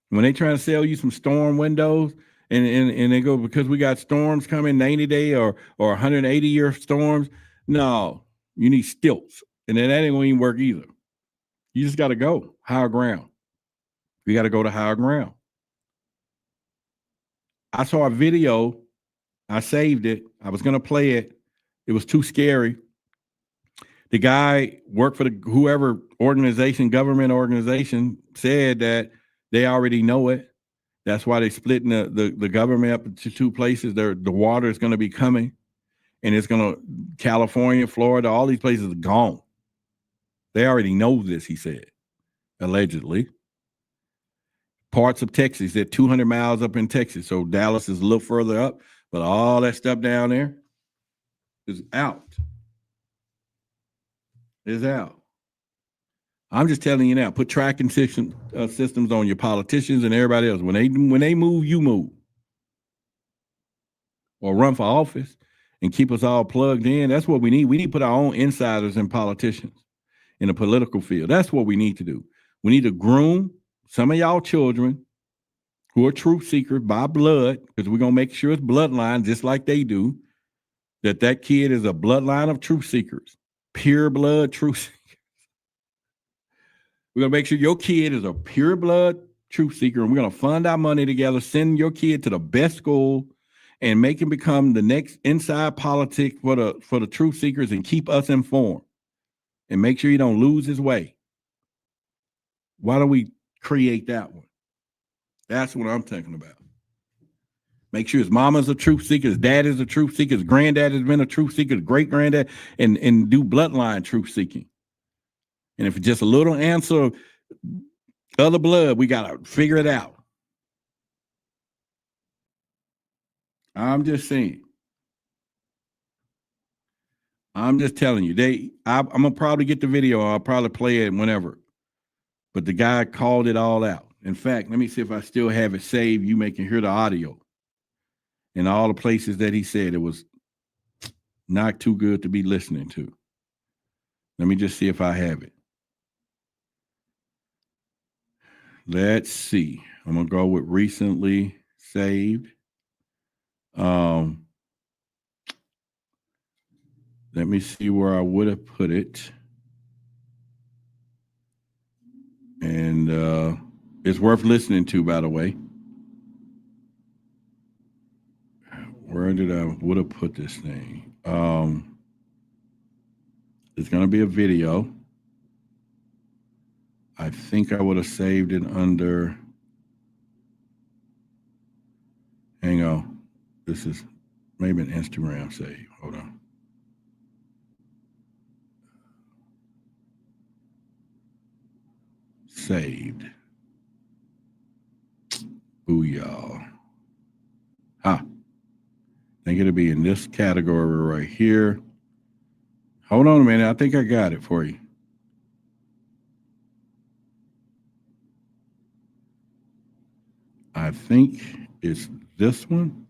Speaker 1: When they trying to sell you some storm windows, and they go, because we got storms coming, 90-day or 180-year storms. No, you need stilts. And then that ain't gonna even work either. You just gotta go higher ground. You gotta go to higher ground. I saw a video. I saved it. I was going to play it. It was too scary. The guy worked for whoever organization, government organization, said that they already know it. That's why they're splitting the government up into two places. The water is going to be coming, and it's going to California, Florida, all these places are gone. They already know this, he said, allegedly. Parts of Texas, they're 200 miles up in Texas, so Dallas is a little further up, but all that stuff down there is out. Is out. I'm just telling you now, put tracking systems on your politicians and everybody else. When they move, you move. Or run for office and keep us all plugged in. That's what we need. We need to put our own insiders and politicians in the political field. That's what we need to do. We need to groom some of y'all children who are truth seekers by blood, because we're going to make sure it's bloodline, just like they do, that kid is a bloodline of truth seekers, pure blood truth seekers. We're going to make sure your kid is a pure blood truth seeker, and we're going to fund our money together, send your kid to the best school, and make him become the next inside politics for the truth seekers, and keep us informed and make sure he don't lose his way. Why don't we create that one? That's what I'm thinking about. Make sure his mama's a truth seeker, his dad is a truth seeker, his granddad has been a truth seeker, his great granddad, and do bloodline truth seeking. And if it's just a little answer, other blood, we got to figure it out. I'm just saying. I'm just telling you. I'm going to probably get the video. I'll probably play it whenever. But the guy called it all out. In fact, let me see if I still have it saved. You can hear the audio. In all the places that he said, it was not too good to be listening to. Let me just see if I have it. Let's see. I'm going to go with recently saved. Let me see where I would have put it. And it's worth listening to, by the way. Where did I would have put this thing? It's going to be a video. I think I would have saved it under. Hang on. This is maybe an Instagram save. Hold on. Saved. Booyah. I think it'll be in this category right here. Hold on a minute. I think I got it for you. I think it's this one.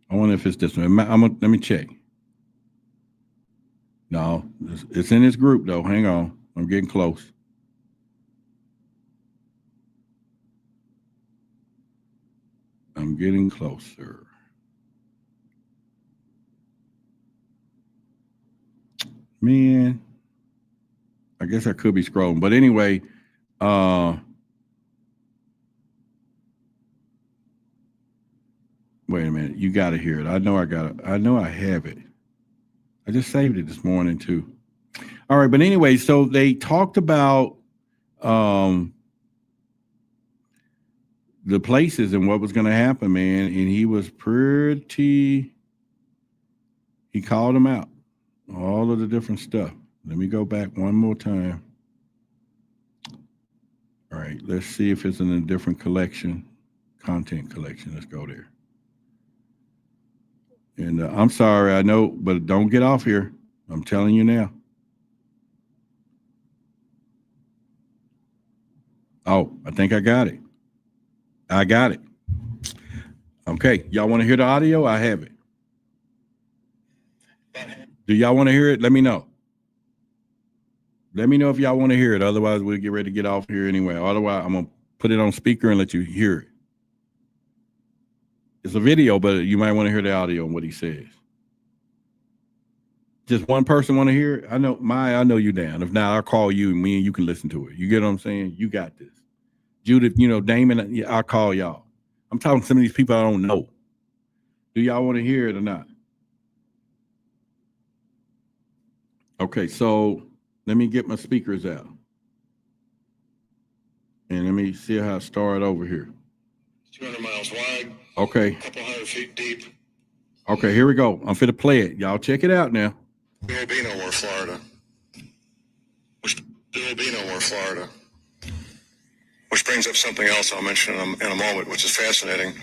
Speaker 1: I wonder if it's this one. Let me check. No, it's in this group though. Hang on. I'm getting close. I'm getting closer. Man, I guess I could be scrolling. But anyway, wait a minute. You got to hear it. I know I have it. I just saved it this morning too. All right. But anyway, so they talked about the places and what was going to happen, man. And he was he called them out. All of the different stuff. Let me go back one more time. All right. Let's see if it's in a different collection. Content collection. Let's go there. And I'm sorry, I know, but don't get off here. I'm telling you now. Oh, I think I got it. I got it. Okay. Y'all want to hear the audio? I have it. Do y'all want to hear it? Let me know. Let me know if y'all want to hear it. Otherwise, we'll get ready to get off here anyway. Otherwise, I'm going to put it on speaker and let you hear it. It's a video, but you might want to hear the audio and what he says. Just one person want to hear it? I know you down. If not, I'll call you and me and you can listen to it. You get what I'm saying? You got this. Judith, Damon, I'll call y'all. I'm talking to some of these people I don't know. Do y'all want to hear it or not? Okay, so let me get my speakers out. And let me see how I start over here.
Speaker 4: 200 miles wide.
Speaker 1: Okay.
Speaker 4: A couple hundred feet deep.
Speaker 1: Okay, here we go. I'm finna play it. Y'all check it out now.
Speaker 4: There will be no more Florida. There will be no more Florida. Which brings up something else I'll mention in a moment, which is fascinating.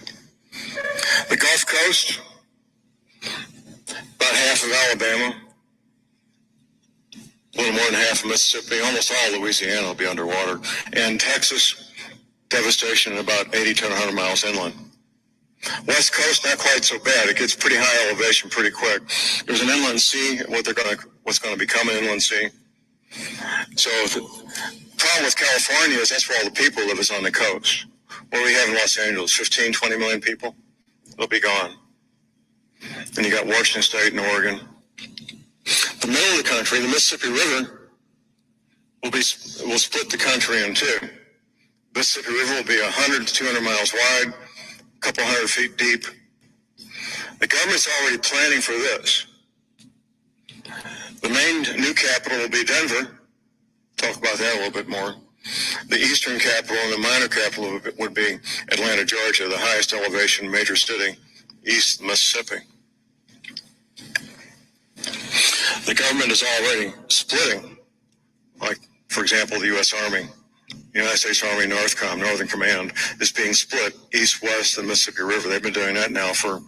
Speaker 4: The Gulf Coast, about half of Alabama, a little more than half of Mississippi, almost all Louisiana will be underwater, and Texas, devastation at about 80 to 100 miles inland. West Coast, not quite so bad. It gets pretty high elevation pretty quick. There's an inland sea, what's going to become an inland sea. So the problem with California is that's where all the people live, is on the coast. What do we have in Los Angeles? 15, 20 million people? They'll be gone. And you got Washington State and Oregon. The middle of the country, the Mississippi River, will split the country in two. Mississippi River will be 100 to 200 miles wide, a couple hundred feet deep. The government's already planning for this. The main new capital will be Denver. Talk about that a little bit more. The eastern capital and the minor capital would be Atlanta, Georgia, the highest elevation major city east of Mississippi. The government is already splitting, like, for example, the U.S. Army. The United States Army Northcom, Northern Command, is being split east-west of the Mississippi River. They've been doing that now for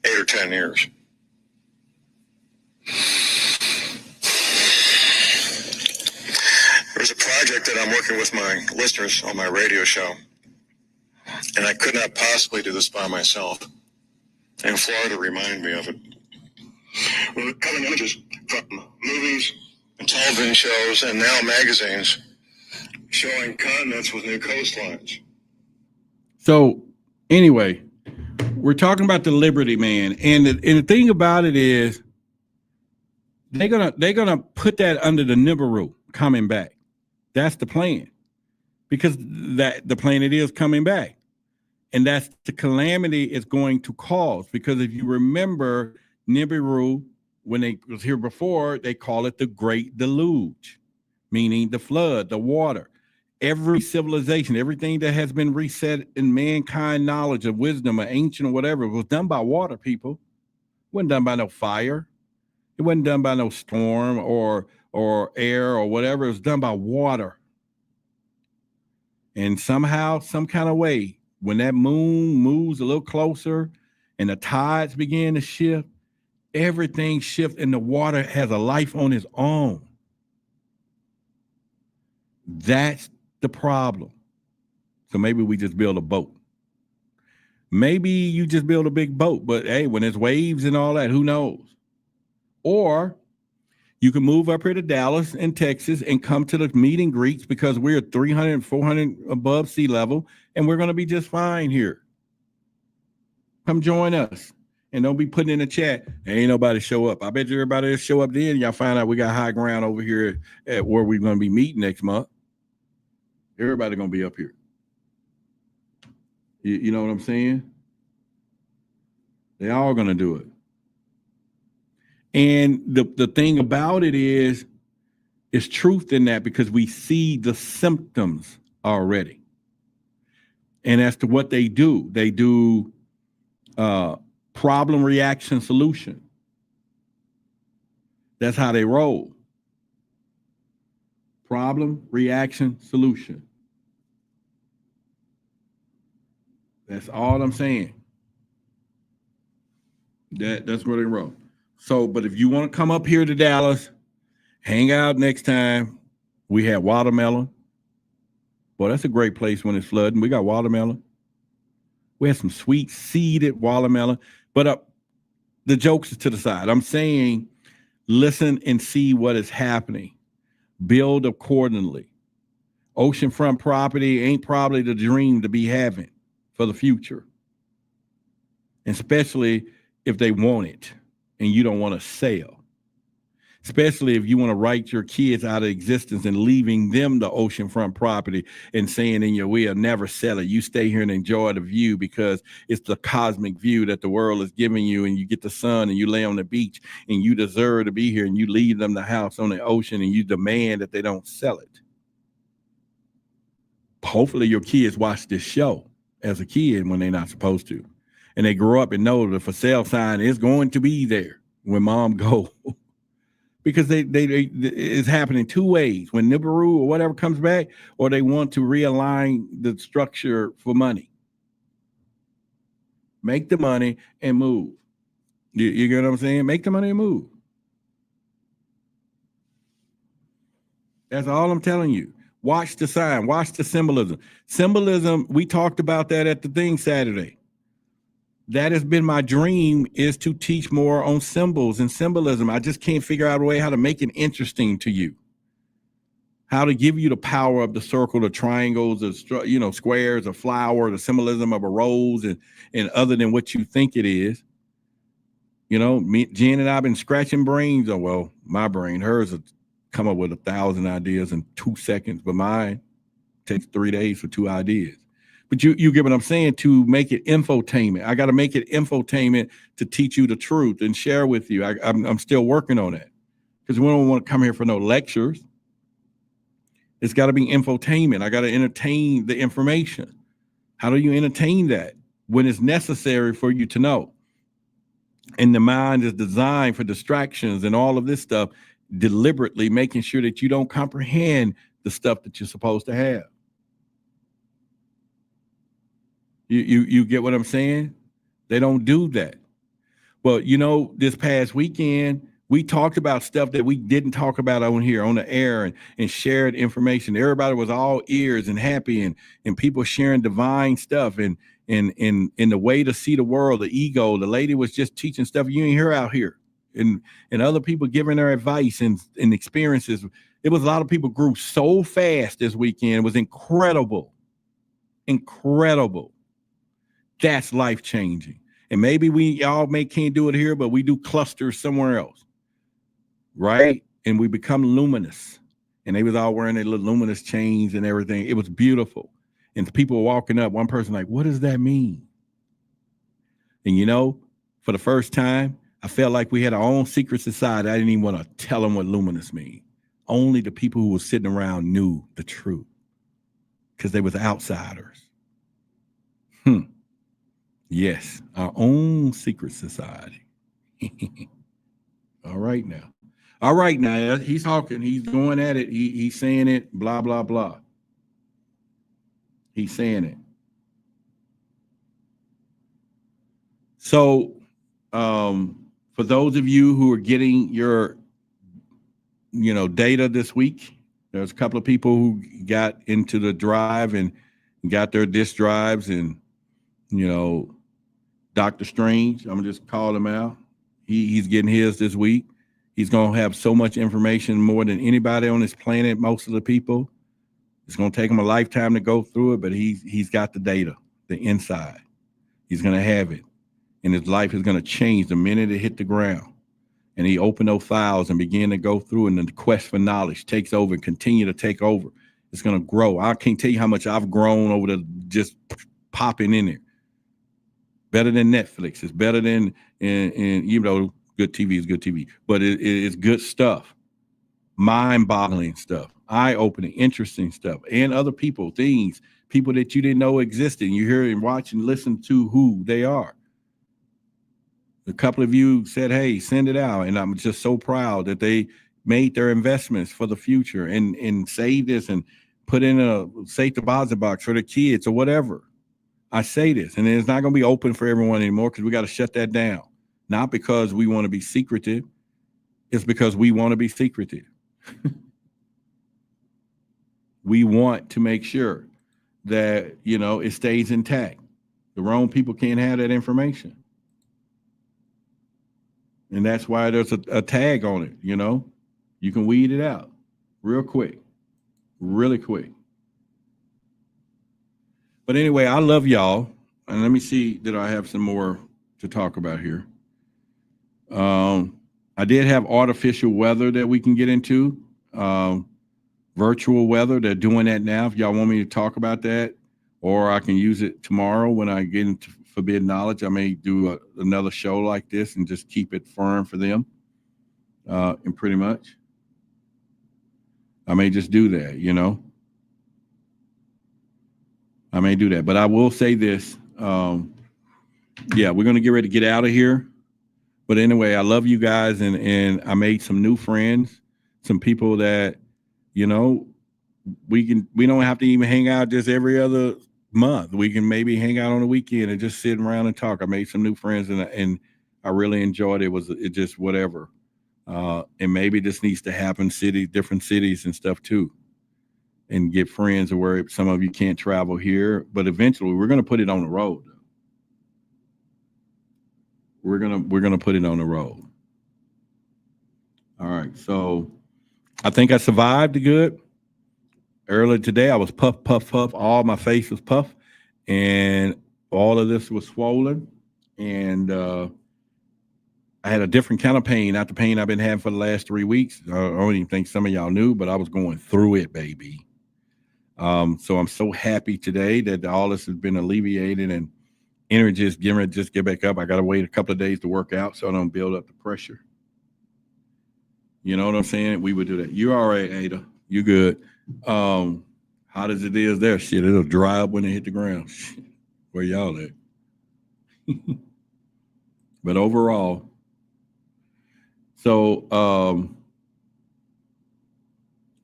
Speaker 4: 8 or 10 years. There's a project that I'm working with my listeners on my radio show, and I could not possibly do this by myself. And Florida reminded me of it. We're covering images from movies and television shows and now magazines showing continents with new coastlines.
Speaker 1: So anyway, we're talking about the Liberty Man, and the thing about it is they're gonna put that under the Nibiru coming back. That's the plan, because the planet is coming back, and that's the calamity it's going to cause. Because if you remember, Nibiru, when they was here before, they call it the Great Deluge, meaning the flood, the water. Every civilization, everything that has been reset in mankind knowledge of wisdom or ancient or whatever was done by water, people. It wasn't done by no fire. It wasn't done by no storm or air or whatever. It was done by water. And somehow, some kind of way, when that moon moves a little closer and the tides begin to shift, everything shifts and the water has a life on its own. That's the problem. So maybe we just build a boat. Maybe you just build a big boat, but hey, when there's waves and all that, who knows? Or you can move up here to Dallas and Texas and come to the meet and greets, because we're 300, 400 above sea level, and we're going to be just fine here. Come join us. And don't be putting in the chat, ain't nobody show up. I bet you everybody will show up then. Y'all find out we got high ground over here at where we're going to be meeting next month. Everybody going to be up here. You know what I'm saying? They all going to do it. And the thing about it is, it's truth in that, because we see the symptoms already. And as to what they do problem, reaction, solution. That's how they roll. Problem, reaction, solution. That's all I'm saying. That's where they roll. So, but if you want to come up here to Dallas, hang out next time. We have watermelon. Boy, that's a great place when it's flooding. We got watermelon. We have some sweet seeded watermelon. But the jokes is to the side. I'm saying, listen and see what is happening. Build accordingly. Oceanfront property ain't probably the dream to be having for the future. Especially if they want it and you don't want to sell. especially if you want to write your kids out of existence and leaving them the oceanfront property and saying in your will, never sell it. You stay here and enjoy the view because it's the cosmic view that the world is giving you, and you get the sun and you lay on the beach and you deserve to be here, and you leave them the house on the ocean and you demand that they don't sell it. Hopefully your kids watch this show as a kid when they're not supposed to. And they grow up and know the for sale sign is going to be there when mom go. Because they it's happening two ways. When Nibiru or whatever comes back, or they want to realign the structure for money. Make the money and move. You get what I'm saying? Make the money and move. That's all I'm telling you. Watch the sign. Watch the symbolism. Symbolism, we talked about that at the thing Saturday. That has been my dream, is to teach more on symbols and symbolism. I just can't figure out a way how to make it interesting to you. How to give you the power of the circle, the triangles, the squares, a flower, the symbolism of a rose, and other than what you think it is. Jen and I have been scratching brains. Oh, well, my brain, hers will come up with 1,000 ideas in 2 seconds, but mine takes 3 days for 2 ideas. But you get what I'm saying, to make it infotainment. I got to make it infotainment to teach you the truth and share with you. I'm still working on that, because we don't want to come here for no lectures. It's got to be infotainment. I got to entertain the information. How do you entertain that? When it's necessary for you to know. And the mind is designed for distractions and all of this stuff, deliberately making sure that you don't comprehend the stuff that you're supposed to have. You get what I'm saying? They don't do that. Well, this past weekend, we talked about stuff that we didn't talk about on here on the air, and shared information. Everybody was all ears and happy, and people sharing divine stuff and the way to see the world, the ego. The lady was just teaching stuff you ain't hear out here. And other people giving their advice and experiences. It was a lot of people grew so fast this weekend. It was incredible. Incredible. That's life-changing. And maybe we all can't do it here, but we do clusters somewhere else. Right? And we become luminous. And they was all wearing their little luminous chains and everything. It was beautiful. And people were walking up. One person like, what does that mean? And for the first time, I felt like we had our own secret society. I didn't even want to tell them what luminous means. Only the people who were sitting around knew the truth, because they was outsiders. Yes, our own secret society. All right now. He's talking. He's going at it. He's saying it. Blah, blah, blah. He's saying it. So, for those of you who are getting your, data this week, there's a couple of people who got into the drive and got their disk drives, and, Dr. Strange, I'm gonna just call him out. He's getting his this week. He's gonna have so much information, more than anybody on this planet, most of the people. It's gonna take him a lifetime to go through it, but he's got the data, the inside. He's gonna have it. And his life is gonna change the minute it hit the ground. And he opened those files and began to go through, and then the quest for knowledge takes over and continue to take over. It's gonna grow. I can't tell you how much I've grown over the just popping in there. Better than Netflix. It's better than, and good TV is good TV, but it's good stuff. Mind-boggling stuff, eye-opening, interesting stuff, and other people, things, people that you didn't know existed. You hear and watch and listen to who they are. A couple of you said, hey, send it out. And I'm just so proud that they made their investments for the future and saved this and put in a safe deposit box for the kids or whatever. I say this, and it's not going to be open for everyone anymore, because we got to shut that down. Not because we want to be secretive. It's because we want to be secretive. We want to make sure that, it stays intact. The wrong people can't have that information. And that's why there's a tag on it, You can weed it out real quick, really quick. But anyway, I love y'all. And let me see that I have some more to talk about here. I I did have artificial weather that we can get into, virtual weather. They're doing that now. If y'all want me to talk about that, or I can use it tomorrow when I get into Forbidden Knowledge. I may do another show like this and just keep it firm for them. And pretty much, I may just do that, you know. I may do that, but I will say this. Yeah, we're going to get ready to get out of here. But anyway, I love you guys, and I made some new friends, some people that, you know, we don't have to even hang out just every other month. We can maybe hang out on the weekend and just sit around and talk. I made some new friends, and I really enjoyed it. It just whatever. And maybe this needs to happen different cities and stuff too, and get friends where some of you can't travel here, but eventually we're going to put it on the road. We're going to put it on the road. All right. So I think I survived good. Earlier today, I was puff. All my face was puff, and all of this was swollen. And I had a different kind of pain, not the pain I've been having for the last 3 weeks. I don't even think some of y'all knew, but I was going through it, baby. So I'm so happy today that all this has been alleviated and energy is just get back up. I got to wait a couple of days to work out so I don't build up the pressure. You know what I'm saying? We would do that. You all right, Ada? You good? Hot as it is there, shit, it'll dry up when it hit the ground. Where y'all at? But overall, so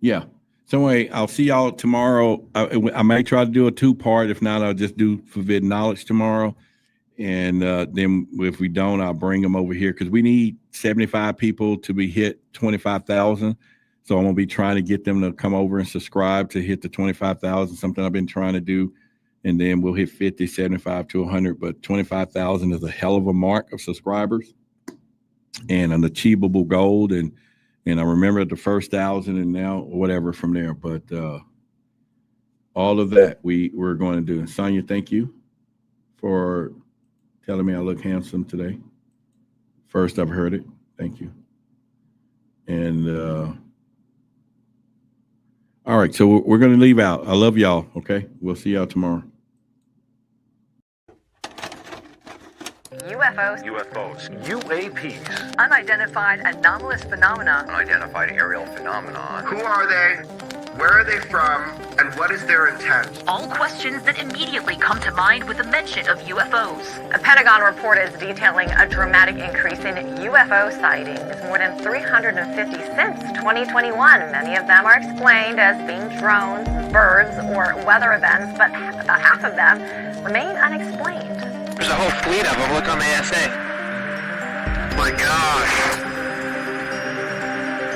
Speaker 1: yeah. So anyway, I'll see y'all tomorrow. I may try to do a 2-part. If not, I'll just do Forbidden Knowledge tomorrow. And then if we don't, I'll bring them over here because we need 75 people to be hit 25,000. So I'm going to be trying to get them to come over and subscribe to hit the 25,000, something I've been trying to do. And then we'll hit 50, 75 to 100. But 25,000 is a hell of a mark of subscribers and an achievable goal. And I remember the first 1,000 and now whatever from there. But all of that we're going to do. And Sonia, thank you for telling me I look handsome today. First I've heard it. Thank you. And all right, so we're going to leave out. I love y'all, okay? We'll see y'all tomorrow.
Speaker 5: UFOs. UAPs.
Speaker 6: Unidentified anomalous phenomena.
Speaker 5: Unidentified aerial phenomenon.
Speaker 7: Who are they? Where are they from? And what is their intent?
Speaker 6: All questions that immediately come to mind with the mention of UFOs.
Speaker 8: A Pentagon report is detailing a dramatic increase in UFO sightings, more than 350 since 2021. Many of them are explained as being drones, birds, or weather events, but about half of them remain unexplained.
Speaker 5: There's a whole fleet of them. Look on the ASA.
Speaker 7: My gosh.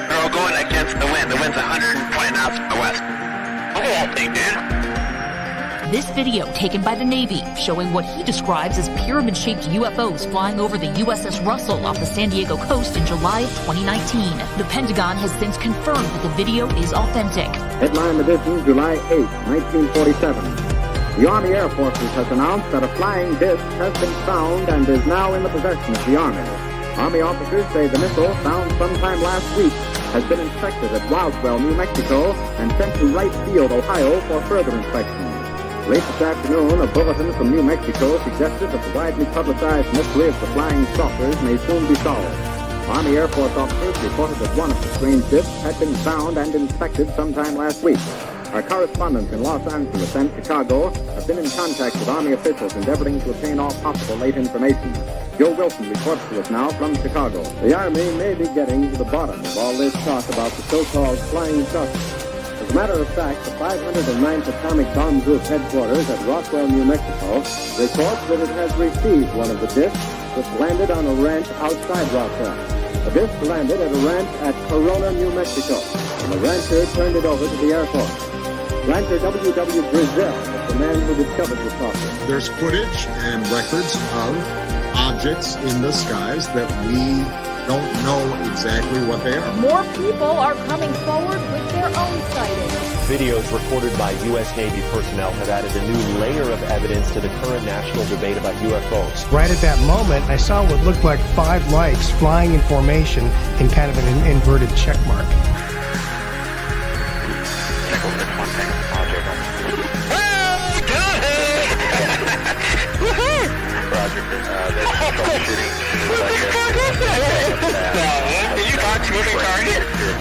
Speaker 5: They're all going against the wind. The wind's 120 knots from the west. Look at that thing, dude.
Speaker 9: This video taken by the Navy showing what he describes as pyramid-shaped UFOs flying over the USS Russell off the San Diego coast in July of 2019. The Pentagon has since confirmed that the video is authentic.
Speaker 10: Headline edition, July 8, 1947. The Army Air Forces has announced that a flying disc has been found and is now in the possession of the Army. Army officers say the missile, found sometime last week, has been inspected at Roswell, New Mexico, and sent to Wright Field, Ohio, for further inspection. Late this afternoon, a bulletin from New Mexico suggested that the widely publicized mystery of the flying saucers may soon be solved. Army Air Force officers reported that one of the strange discs had been found and inspected sometime last week. Our correspondents in Los Angeles and Chicago have been in contact with Army officials endeavoring to obtain all possible late information. Joe Wilson reports to us now from Chicago. The Army may be getting to the bottom of all this talk about the so-called flying saucers. As a matter of fact, the 509th Atomic Bomb Group headquarters at Roswell, New Mexico, reports that it has received one of the discs that landed on a ranch outside Roswell. The disc landed at a ranch at Corona, New Mexico, and the rancher turned it over to the Air Force. Rancher W.W. Brazil is the man who discovered the saucer.
Speaker 11: There's footage and records of objects in the skies that we don't know exactly what they are.
Speaker 12: More people are coming forward with their own sightings. videos recorded by U.S. Navy personnel have added a new layer of evidence to the current national debate about UFOs.
Speaker 13: Right at that moment, I saw what looked like 5 lights flying in formation in kind of an inverted check mark.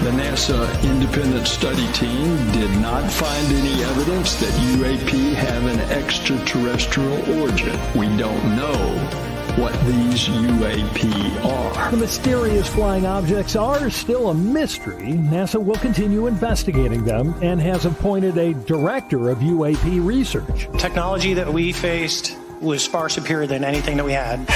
Speaker 14: The NASA independent study team did not find any evidence that UAP have an extraterrestrial origin. We don't know what these UAP are.
Speaker 15: The mysterious flying objects are still a mystery. NASA will continue investigating them and has appointed a director of UAP research.
Speaker 16: Technology that we faced was far superior than anything that we had.